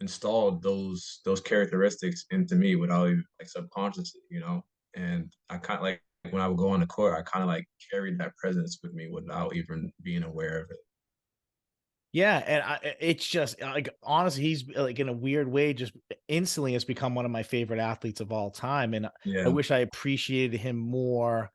installed those characteristics into me without even like subconsciously. And I kind of like when I would go on the court, I kind of like carried that presence with me without even being aware of it. Yeah, and it's just like, honestly, he's like, in a weird way, just instantly has become one of my favorite athletes of all time. And I Yeah, wish I appreciated him more.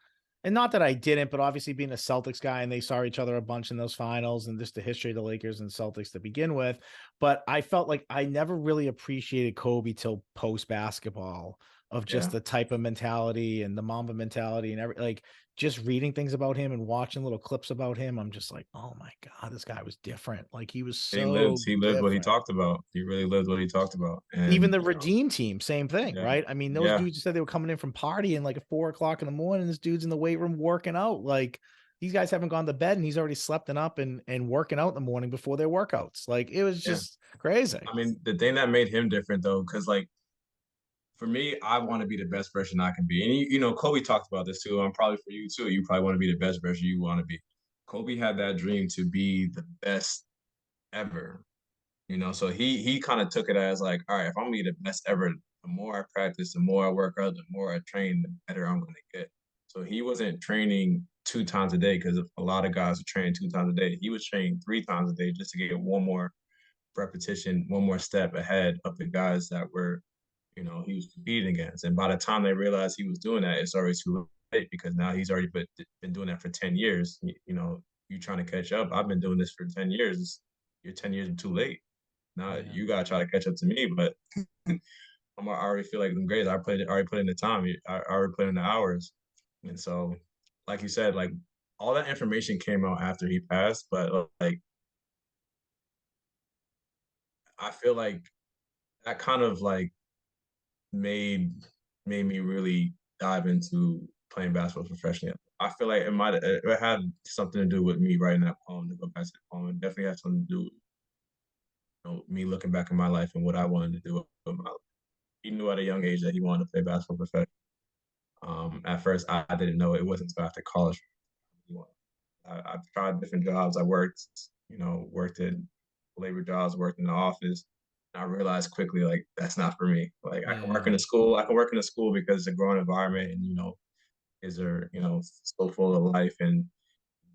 And not that I didn't, but obviously being a Celtics guy and they saw each other a bunch in those finals and just the history of the Lakers and Celtics to begin with. But I felt like I never really appreciated Kobe till post basketball of just Yeah. the type of mentality and the Mamba mentality and like just reading things about him and watching little clips about him. I'm just like, oh my God, this guy was different. Like he was so He lived what he different. talked about. He really lived what he talked about. Even And, the you know, Redeem team, same thing, yeah, right? I mean, those yeah, dudes said they were coming in from partying like at 4 o'clock in the morning. This dude's in the weight room working out. Like these guys haven't gone to bed and he's already slept and up and working out in the morning before their workouts. Like it was yeah. just crazy. I mean, the thing that made him different though, because like for me, I want to be the best version I can be. And you know, Kobe talked about this too. I'm probably for you too. You probably want to be the best version you want to be. Kobe had that dream to be the best ever. You know, so he kind of took it as like, all right, if I'm gonna be the best ever, the more I practice, the more I work out, the more I train, the better I'm gonna get. So he wasn't training 2 times a day because a lot of guys are training 2 times a day. He was training 3 times a day just to get one more repetition, one more step ahead of the guys that were, you know, he was competing against. And by the time they realized he was doing that, it's already too late because now he's already been doing that for 10 years. You know, you trying to catch up. I've been doing this for 10 years. You're 10 years too late. Now Yeah. you gotta try to catch up to me, but I already feel like I'm great. Already put in the time. I already put in the hours, and so, like you said, like all that information came out after he passed. But like I feel like that kind of like made made me really dive into playing basketball professionally. I feel like it had something to do with me writing that poem to go back to the poem. It definitely had something to do with, you know, me looking back in my life and what I wanted to do with my life. He knew at a young age that he wanted to play basketball professionally. At first, I didn't know it wasn't until after college. I've tried different jobs. I worked, you know, worked in labor jobs, worked in the office. And I realized quickly, like, that's not for me. Like, I can work in Yeah. a school. I can work in a school because it's a growing environment and, you know, is there, you know, so full of life and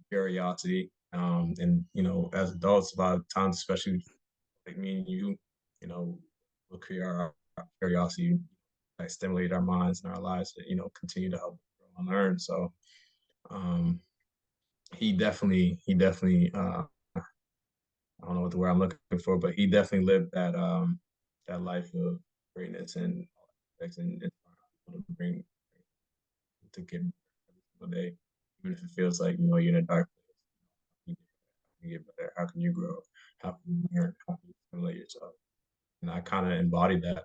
curiosity. And, you know, as adults, a lot of times, especially like me and you know, will create our curiosity, like stimulate our minds and our lives to, you know, continue to help grow and learn. So um, he definitely, I don't know what the word I'm looking for, but he definitely lived that life of greatness and bring to get every single day, even if it feels like, you know, you're in a dark place. How can you get better? How can you grow? How can you learn? How can you stimulate yourself? And I kind of embodied that.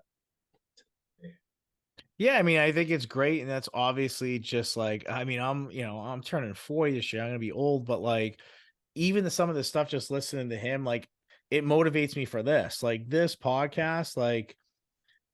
Yeah, I mean, I think it's great, and that's obviously just like, I mean, I'm turning 40 this year. I'm gonna be old, but like, even some of the stuff, just listening to him, like, it motivates me for this. Like this podcast, like,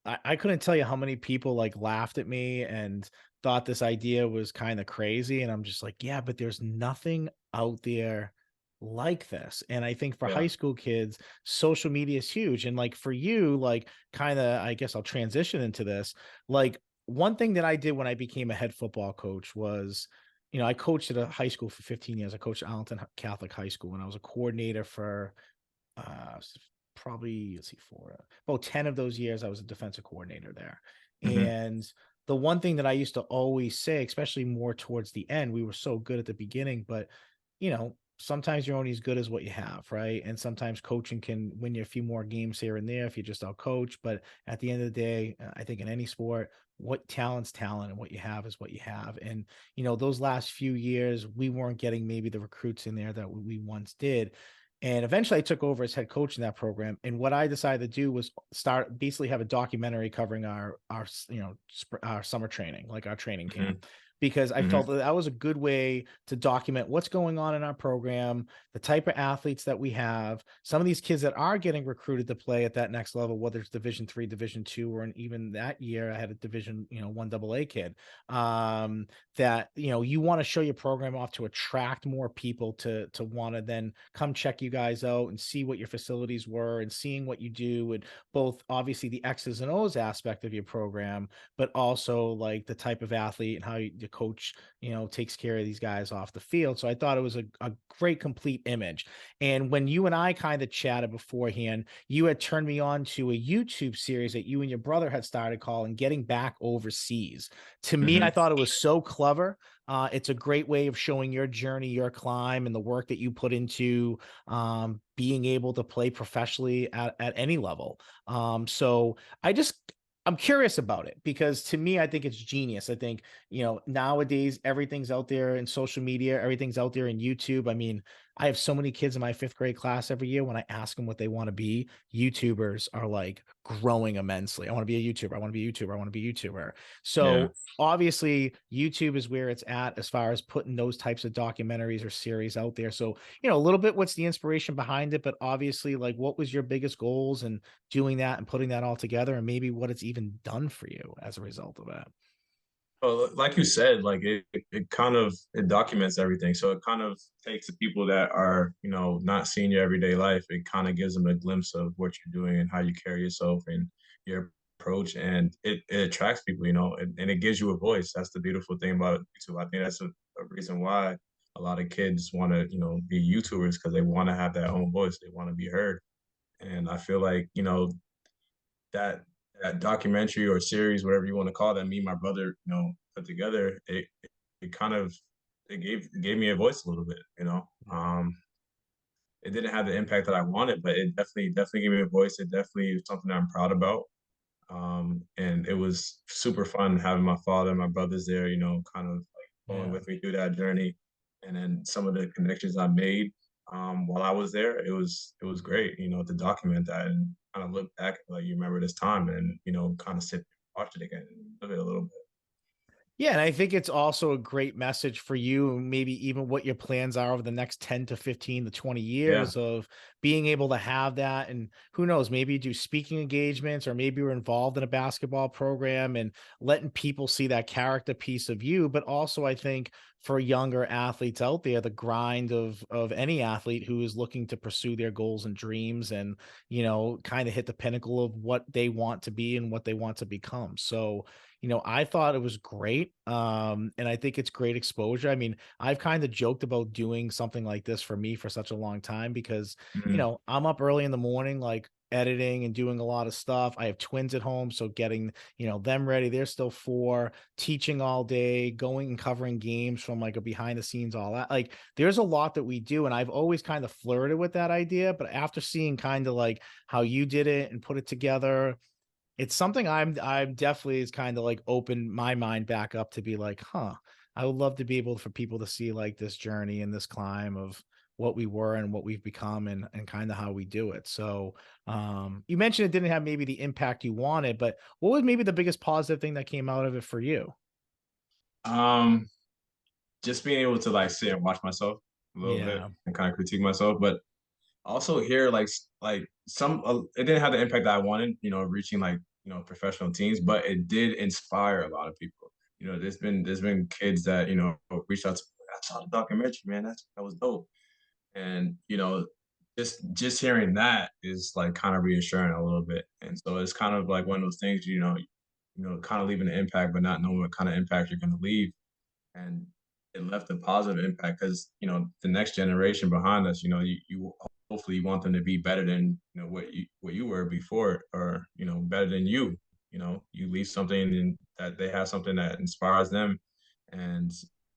I couldn't tell you how many people like laughed at me and thought this idea was kind of crazy. And I'm just like, yeah, but there's nothing out there like this. And I think for Yeah. high school kids, social media is huge. And like for you, like kind of, I guess I'll transition into this. Like one thing that I did when I became a head football coach was, I coached at a high school for 15 years. I coached Allenton Catholic High School and I was a coordinator for uh probably let's see for about 10 of those years I was a defensive coordinator there. Hmm. And the one thing that I used to always say, especially more towards the end, we were so good at the beginning, but sometimes you're only as good as what you have, right? And sometimes coaching can win you a few more games here and there if you just out coach, but at the end of the day, I think in any sport, what talent's talent and what you have is what you have. And those last few years we weren't getting maybe the recruits in there that we once did. And eventually I took over as head coach in that program. And what I decided to do was basically have a documentary covering our summer training, like our training Hmm. camp, because I Hmm. felt that was a good way to document what's going on in our program, the type of athletes that we have, some of these kids that are getting recruited to play at that next level, whether it's Division 3, Division 2, or even that year I had a Division 1 AA kid, that you want to show your program off to attract more people to want to then come check you guys out and see what your facilities were and seeing what you do, and both obviously the X's and O's aspect of your program, but also like the type of athlete and how the coach, takes care of these guys off the field. So I thought it was a great complete image. And when you and I kind of chatted beforehand, you had turned me on to a YouTube series that you and your brother had started calling Getting Back Overseas. To me, I Hmm. thought it was so clever. It's a great way of showing your journey, your climb, and the work that you put into being able to play professionally at any level. So I'm curious about it because to me, I think it's genius. I think, nowadays everything's out there in social media, everything's out there in YouTube. I mean, I have so many kids in my fifth grade class every year. When I ask them what they want to be, YouTubers are like growing immensely. I want to be a YouTuber. I want to be a YouTuber. I want to be a YouTuber. Yeah. So obviously YouTube is where it's at as far as putting those types of documentaries or series out there. So, a little bit what's the inspiration behind it, but obviously like what was your biggest goals and doing that and putting that all together and maybe what it's even done for you as a result of that. Well, like you said, like it kind of it documents everything. So it kind of takes the people that are, not seeing your everyday life. It kind of gives them a glimpse of what you're doing and how you carry yourself and your approach. And it attracts people, and it gives you a voice. That's the beautiful thing about YouTube. I think that's a reason why a lot of kids want to, be YouTubers because they want to have their own voice. They want to be heard. And I feel like, that that documentary or series, whatever you want to call it, me and my brother, put together, it kind of it gave me a voice a little bit, It didn't have the impact that I wanted, but it definitely gave me a voice. It definitely is something that I'm proud about. And it was super fun having my father and my brothers there, kind of like going Yeah. with me through that journey. And then some of the connections I made while I was there, it was great, to document that and kind of look back like you remember this time and kind of sit and watch it again and live it a little bit. Yeah, and I think it's also a great message for you, maybe even what your plans are over the next 10 to 15 to 20 Yeah. years of being able to have that. And who knows, maybe you do speaking engagements or maybe you're involved in a basketball program and letting people see that character piece of you. But also, I think for younger athletes out there, the grind of any athlete who is looking to pursue their goals and dreams and, kind of hit the pinnacle of what they want to be and what they want to become. So, I thought it was great. And I think it's great exposure. I mean, I've kind of joked about doing something like this for me for such a long time because, Mhm. I'm up early in the morning, like editing and doing a lot of stuff. I have twins at home. So getting, them ready. They're still 4, teaching all day, going and covering games from like a behind the scenes, all that. Like there's a lot that we do. And I've always kind of flirted with that idea. But after seeing kind of like how you did it and put it together, it's something I'm definitely is kind of like opened my mind back up to be like, huh, I would love to be able for people to see like this journey and this climb of what we were and what we've become and kind of how we do it. So you mentioned it didn't have maybe the impact you wanted, but what was maybe the biggest positive thing that came out of it for you? Um, just being able to like sit and watch myself a little bit Yeah. and kind of critique myself, but also here like some it didn't have the impact that I wanted, reaching like professional teams, but it did inspire a lot of people. There's been kids that reached out to me, I saw the documentary, man. That was dope. And just hearing that is like kind of reassuring a little bit. And so it's kind of like one of those things, kind of leaving an impact, but not knowing what kind of impact you're going to leave. And it left a positive impact because the next generation behind us, you hopefully you want them to be better than what you were before, or better than you. You leave something and that they have something that inspires them, and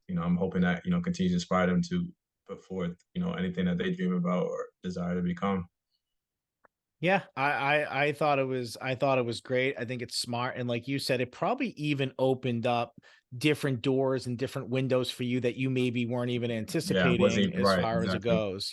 I'm hoping that continues to inspire them to put forth anything that they dream about or desire to become. Yeah, I thought it was great. I think it's smart. And like you said, it probably even opened up different doors and different windows for you that you maybe weren't even Yeah, wasn't anticipating even as right. far as it Exactly. goes,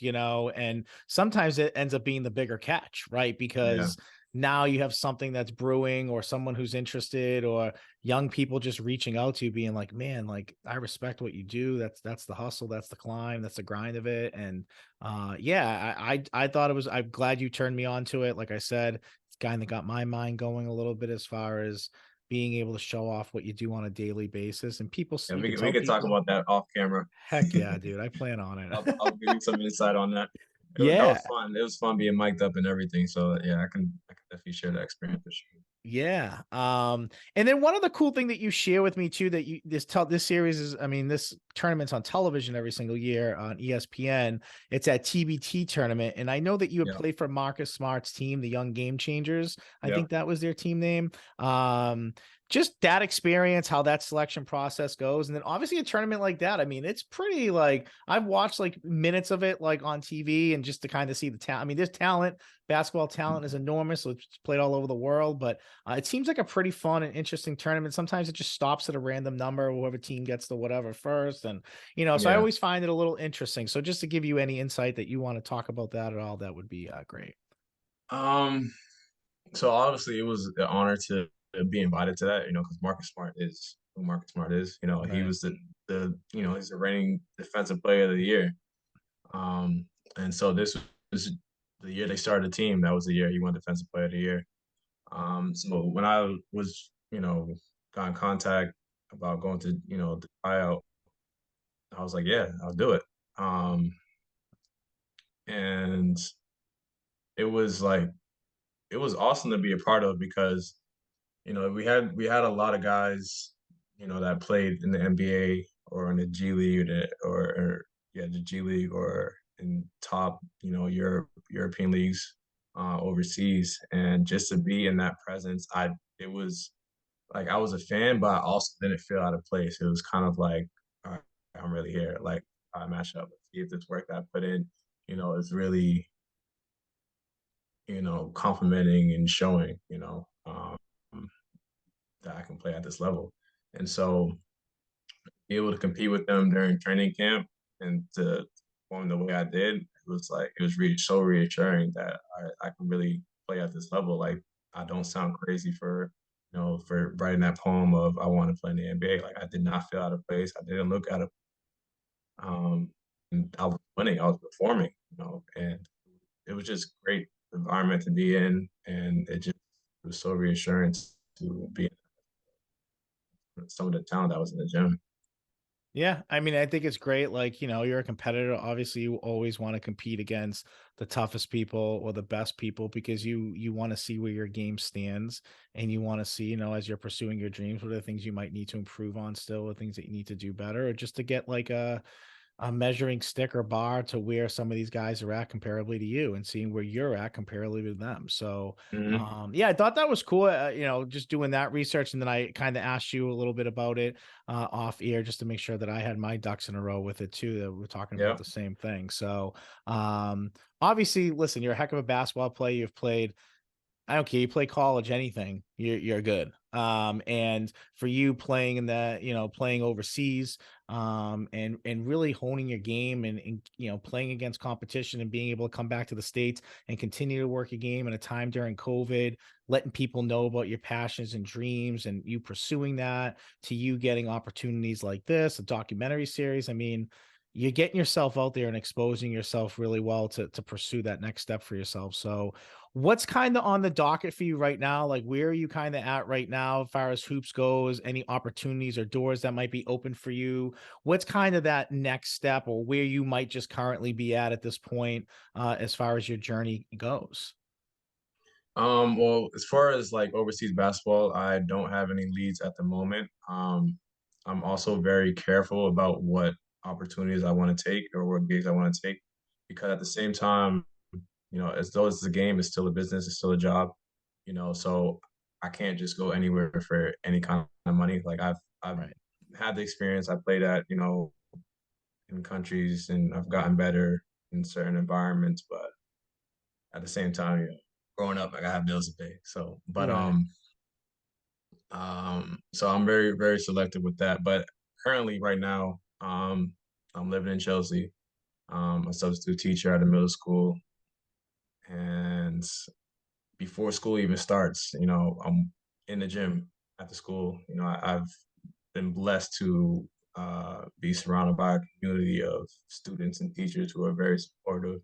and sometimes it ends up being the bigger catch, right? Yeah. Because now you have something that's brewing or someone who's interested or young people just reaching out to you being like, man, like I respect what you do. That's the hustle, that's the climb, that's the grind of it. And yeah, I thought it was. I'm glad you turned me on to it. Like I said, it's kind of got my mind going a little bit as far as being able to show off what you do on a daily basis. And people, Yeah, you we could could, we tell could talk people, about that off camera. heck yeah, dude, I plan on it. I'll give you some insight on that. That Yeah, was fun. It was fun being mic'd up and everything. So yeah, I can definitely share that experience for sure. Yeah. And then one other cool thing that you share with me too, that this series is, I mean, this tournament's on television every single year on ESPN. It's at TBT tournament. And I know that you had Yeah, played for Marcus Smart's team, the Young Game Changers. I yeah. think that was their team name. Just that experience, how that selection process goes. And then obviously a tournament like that, I mean, it's pretty like I've watched like minutes of it like on TV and just to kind of see the talent. I mean, there's talent, basketball talent is enormous. So it's played all over the world, but it seems like a pretty fun and interesting tournament. Sometimes it just stops at a random number, whoever team gets the whatever first. And, so I Yeah. always find it a little interesting. So just to give you any insight that you want to talk about that at all, that would be great. Um, so obviously it was an honor to be invited to that, because Marcus Smart is who Marcus Smart is. He Right. was he's the reigning defensive player of the year. Um, and so this was the year they started the team. That was the year he won defensive player of the year. So when I was, got in contact about going to, the tryout, I was like, yeah, I'll do it. Um, and it was like it was awesome to be a part of because we had a lot of guys, that played in the NBA or in the G League or yeah, the G League or in top, European leagues overseas. And just to be in that presence, it was like I was a fan, but I also didn't feel out of place. It was kind of like, all right, I'm really here. Like I match up. See if this work that I put in, is really, complimenting and showing, that I can play at this level. And so be able to compete with them during training camp and to perform the way I did, it was really so reassuring that I can really play at this level. Like I don't sound crazy for writing that poem of I want to play in the NBA. Like I did not feel out of place. I didn't look out of and I was winning, I was performing, and it was just great environment to be in and it was so reassuring to be in some of the talent that was in the gym. Yeah, I mean, I think it's great. Like, you're a competitor. Obviously, you always want to compete against the toughest people or the best people because you want to see where your game stands and you want to see, as you're pursuing your dreams, what are the things you might need to improve on still, or things that you need to do better, or just to get like a measuring stick or bar to where some of these guys are at comparably to you and seeing where you're at comparably to them. So, Mhm. yeah, I thought that was cool. Just doing that research. And then I kind of asked you a little bit about it off air just to make sure that I had my ducks in a row with it too, that we're talking about Yeah. the same thing. So, obviously, listen, you're a heck of a basketball player. You've played I don't care. You play college, anything, you're good. And for you playing in the, playing overseas, and really honing your game and playing against competition and being able to come back to the States and continue to work your game in a time during COVID, letting people know about your passions and dreams and you pursuing that to you getting opportunities like this, a documentary series. I mean, you're getting yourself out there and exposing yourself really well to pursue that next step for yourself. So what's kind of on the docket for you right now? Like, where are you kind of at right now, as far as hoops goes? Any opportunities or doors that might be open for you? What's kind of that next step, or where you might just currently be at this point, as far as your journey goes? Well, as far as like overseas basketball, I don't have any leads at the moment. I'm also very careful about what opportunities I want to take or what gigs I want to take because at the same time, as though it's a game, it's still a business, it's still a job, so I can't just go anywhere for any kind of money. Like I've Right. had the experience. I played at, in countries and I've gotten better in certain environments, but at the same time, growing up, like I have bills to pay. So, but Right. so I'm very, very selective with that. But currently, right now, I'm living in Chelsea. A substitute teacher at a middle school, and before school even starts, I'm in the gym at the school. I've been blessed to be surrounded by a community of students and teachers who are very supportive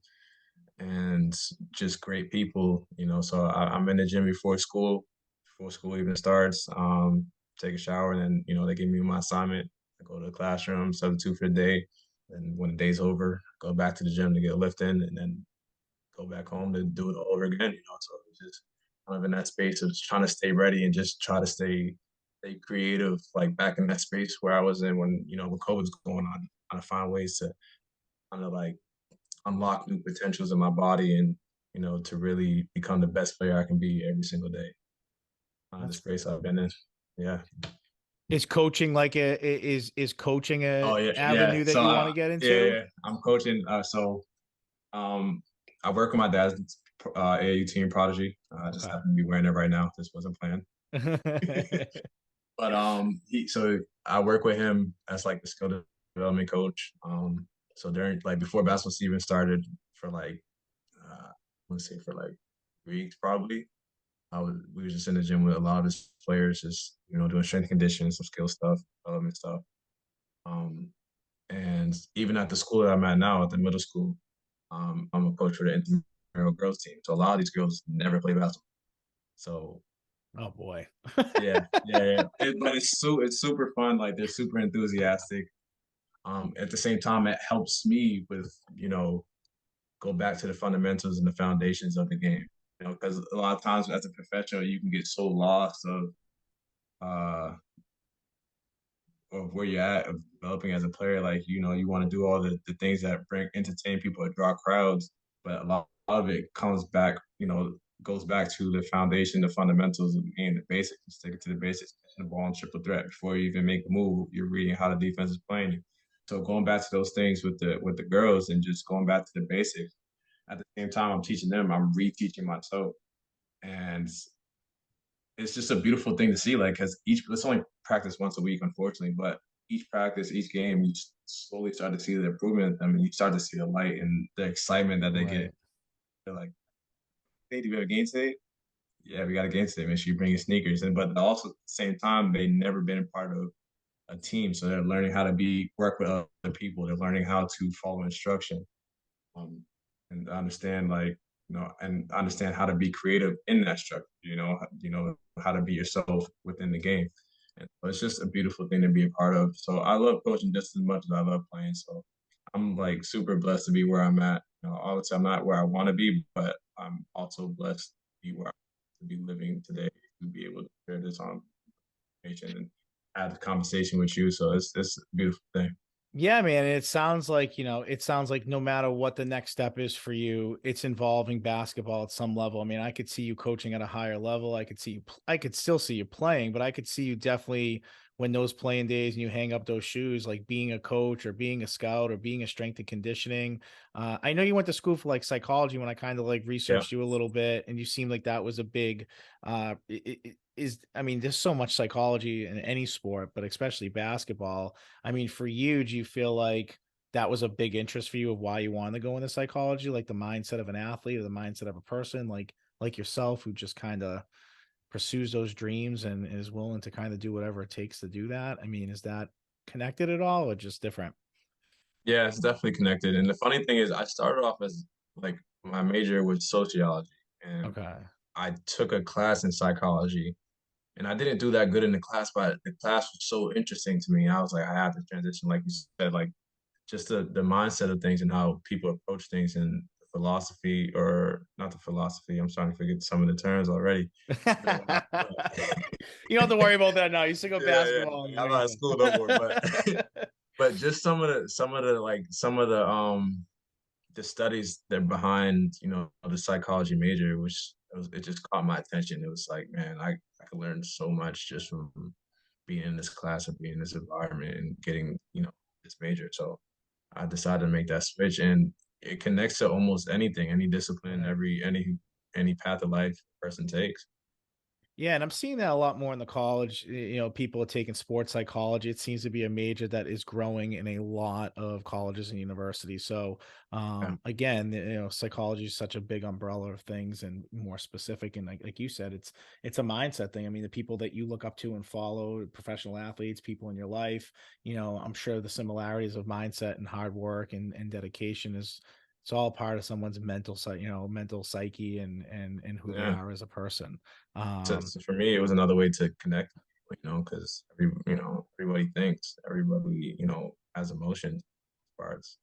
and just great people, So I'm in the gym before school even starts. Take a shower, and then they give me my assignment. I go to the classroom, substitute for the day, and when the day's over, go back to the gym to get a lift in, and then go back home to do it all over again. So it's just kind of in that space of just trying to stay ready and just try to stay creative, like back in that space where I was in when when COVID was going on, trying to find ways to kind of like unlock new potentials in my body and to really become the best player I can be every single day. The That's space I've been in. Yeah. is coaching like is coaching a Oh yeah, yeah. avenue that So you want to get yeah, into? yeah. I'm coaching. Um, I work with my dad's AAU team prodigy. I just Okay. happen to be wearing it right now. This wasn't planned. But I work with him as like the skill development coach. So during like before basketball season started for like I want to say for like weeks probably. We were just in the gym with a lot of his players, just doing strength and conditioning, some skill stuff, development stuff. Um, and even at the school that I'm at now, at the middle school, I'm a coach for the intramural girls team. So a lot of these girls never play basketball. So Oh boy. yeah, yeah, yeah. But it's super fun. Like they're super enthusiastic. At the same time, it helps me with go back to the fundamentals and the foundations of the game. Because a lot of times as a professional, you can get so lost uh of where you're at of developing as a player. Like, you want to do all the things that bring entertain people or draw crowds, but a lot of it comes back, goes back to the foundation, the fundamentals of the game, the basics. Stick it to the basics, catching the ball in triple threat. Before you even make a move, you're reading how the defense is playing you. So going back to those things with the girls and just going back to the basics. At the same time, I'm teaching them, I'm reteaching myself. And it's just a beautiful thing to see. Like, because let's only practice once a week, unfortunately, but each practice, each game, you slowly start to see the improvement. I mean, you start to see the light and the excitement that they get. Right. They're like, "Hey, do we have a game today? Yeah, we got a game today. Make sure you bring your sneakers." And but also at the same time, they never been a part of a team, so they're learning how to work with other people. They're learning how to follow instruction, um, and understand and understand how to be creative in that structure. How to be yourself within the game. And so it's just a beautiful thing to be a part of. So I love coaching just as much as I love playing. So I'm like super blessed to be where I'm at. Obviously I'm not where I want to be, but I'm also blessed to be where I to be living today to be able to share this on information and have the conversation with you. So it's a beautiful thing. Yeah, man. It sounds like, it sounds like no matter what the next step is for you, it's involving basketball at some level. I mean, I could see you coaching at a higher level. I could see you, I could still see you playing, but I could see you definitely when those playing days and you hang up those shoes, like being a coach or being a scout or being a strength and conditioning. I know you went to school for like psychology when I kind of like Yeah. researched you a little bit, and you seemed like that was a big, I mean, there's so much psychology in any sport, but especially basketball. I mean, for you, do you feel like that was a big interest for you of why you wanted to go into psychology, like the mindset of an athlete or the mindset of a person like yourself who just kind of pursues those dreams and is willing to kind of do whatever it takes to do that? I mean, is that connected at all or just different? Yeah, it's definitely connected. And the funny thing is I started off as like my major was sociology and Okay. I took a class in psychology and I didn't do that good in the class, but the class was so interesting to me. I was like, I have to transition, like you said, like just the mindset of things and how people approach things and the philosophy or not the philosophy. I'm starting to forget some of the terms already. But, You don't have to worry about that now. You still got yeah, basketball and I'm not at everything. school no more. But but just some of the studies that behind the psychology major, which it just caught my attention. It was like, man, I could learn so much just from being in this class and being in this environment and getting this major. So I decided to make that switch, and it connects to almost anything, any discipline, Right. any path of life a person takes. Yeah, and I'm seeing that a lot more in the college. People are taking sports psychology. It seems to be a major that is growing in a lot of colleges and universities. So, Yeah, again, psychology is such a big umbrella of things and more specific. And like you said, it's a mindset thing. I mean, the people that you look up to and follow, professional athletes, people in your life, I'm sure the similarities of mindset and hard work and dedication is it's all part of someone's mental psyche and who they yeah. are as a person. So for me, it was another way to connect, because everybody thinks, everybody has emotions, parts,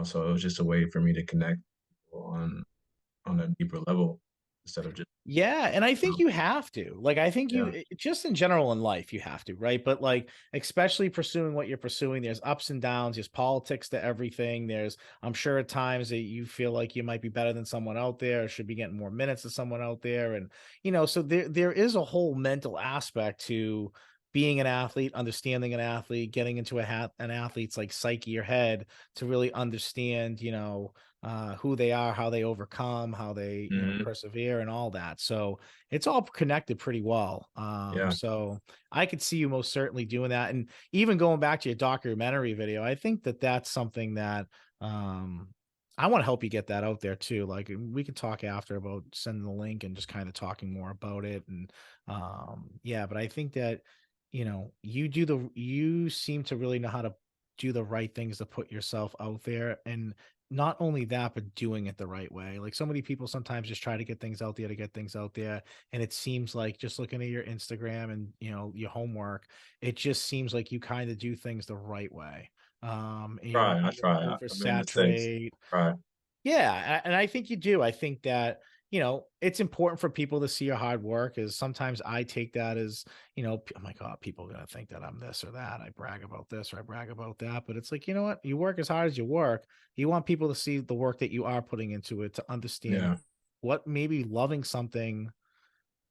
so it was just a way for me to connect on a deeper level. instead of just, Yeah, and I think um, you have to. Like, I think yeah. just in general in life, you have to, right? But like, especially pursuing what you're pursuing, there's ups and downs, there's politics to everything. I'm sure at times that you feel like you might be better than someone out there, or should be getting more minutes than someone out there. And, so there is a whole mental aspect to being an athlete, understanding an athlete, getting into an athlete's like psyche or head to really understand, who they are, how they overcome, how they, Mhm. persevere and all that. So it's all connected pretty well. Yeah. So I could see you most certainly doing that. And even going back to your documentary video, I think that that's something that, I want to help you get that out there too. Like we could talk after about sending the link and just kind of talking more about it. And yeah, but I think that, you seem to really know how to do the right things to put yourself out there. And not only that, but doing it the right way. Like so many people sometimes just try to get things out there to get things out there. And it seems like just looking at your Instagram and your homework, it just seems like you kind of do things the right way. And I you don't try. I made mistakes. oversaturate. Try. Yeah, and I think you do. I think that, it's important for people to see your hard work. Is sometimes I take that as, oh my God, people are gonna think that I'm this or that. I brag about this or I brag about that. But it's like, you know what? You work as hard as you work. You want people to see the work that you are putting into it to understand Yeah. what maybe loving something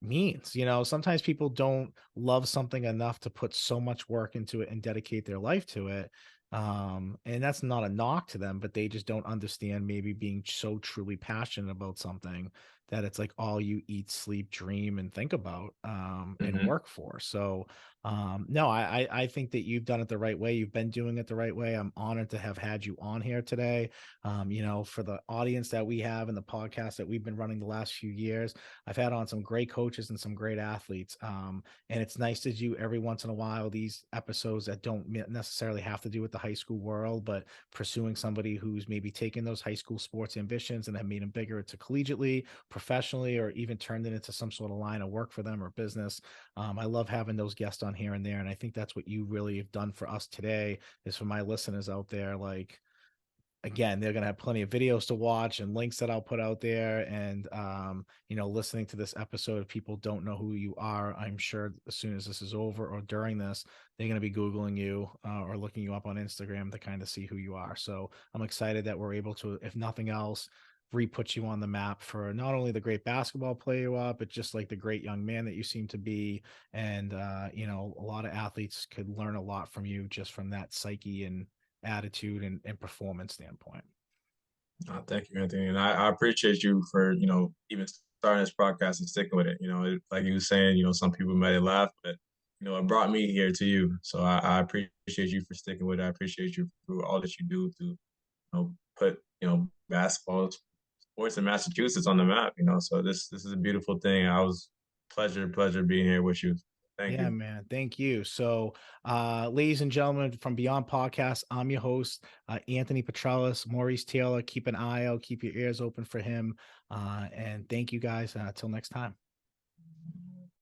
means. Sometimes people don't love something enough to put so much work into it and dedicate their life to it. And that's not a knock to them, but they just don't understand maybe being so truly passionate about something that it's like all you eat, sleep, dream, and think about, and Mhm. work for. So no, I think that you've done it the right way. You've been doing it the right way. I'm honored to have had you on here today. For the audience that we have and the podcast that we've been running the last few years, I've had on some great coaches and some great athletes. And it's nice to do every once in a while these episodes that don't necessarily have to do with the high school world, but pursuing somebody who's maybe taken those high school sports ambitions and have made them bigger to collegiately, professionally, or even turned it into some sort of line of work for them or business. I love having those guests on here and there. And I think that's what you really have done for us today, is for my listeners out there. Like, again, they're going to have plenty of videos to watch and links that I'll put out there. And, listening to this episode, if people don't know who you are, I'm sure as soon as this is over or during this, they're going to be Googling you or looking you up on Instagram to kind of see who you are. So I'm excited that we're able to, if nothing else, re-put you on the map for not only the great basketball player you are, but just like the great young man that you seem to be. And, a lot of athletes could learn a lot from you just from that psyche and attitude and performance standpoint. Thank you, Anthony. And I appreciate you for, even starting this podcast and sticking with it. Like you were saying, some people might have laughed, but, it brought me here to you. So I appreciate you for sticking with it. I appreciate you for all that you do to, put, basketball sports in Massachusetts on the map, So this is a beautiful thing. I was pleasure being here with you. Thank Yeah, you. man. Thank you. So, ladies and gentlemen, from Beyond Podcast, I'm your host, Anthony Petralis, Maurice Taylor. Keep an eye out, keep your ears open for him. And thank you guys. Till next time.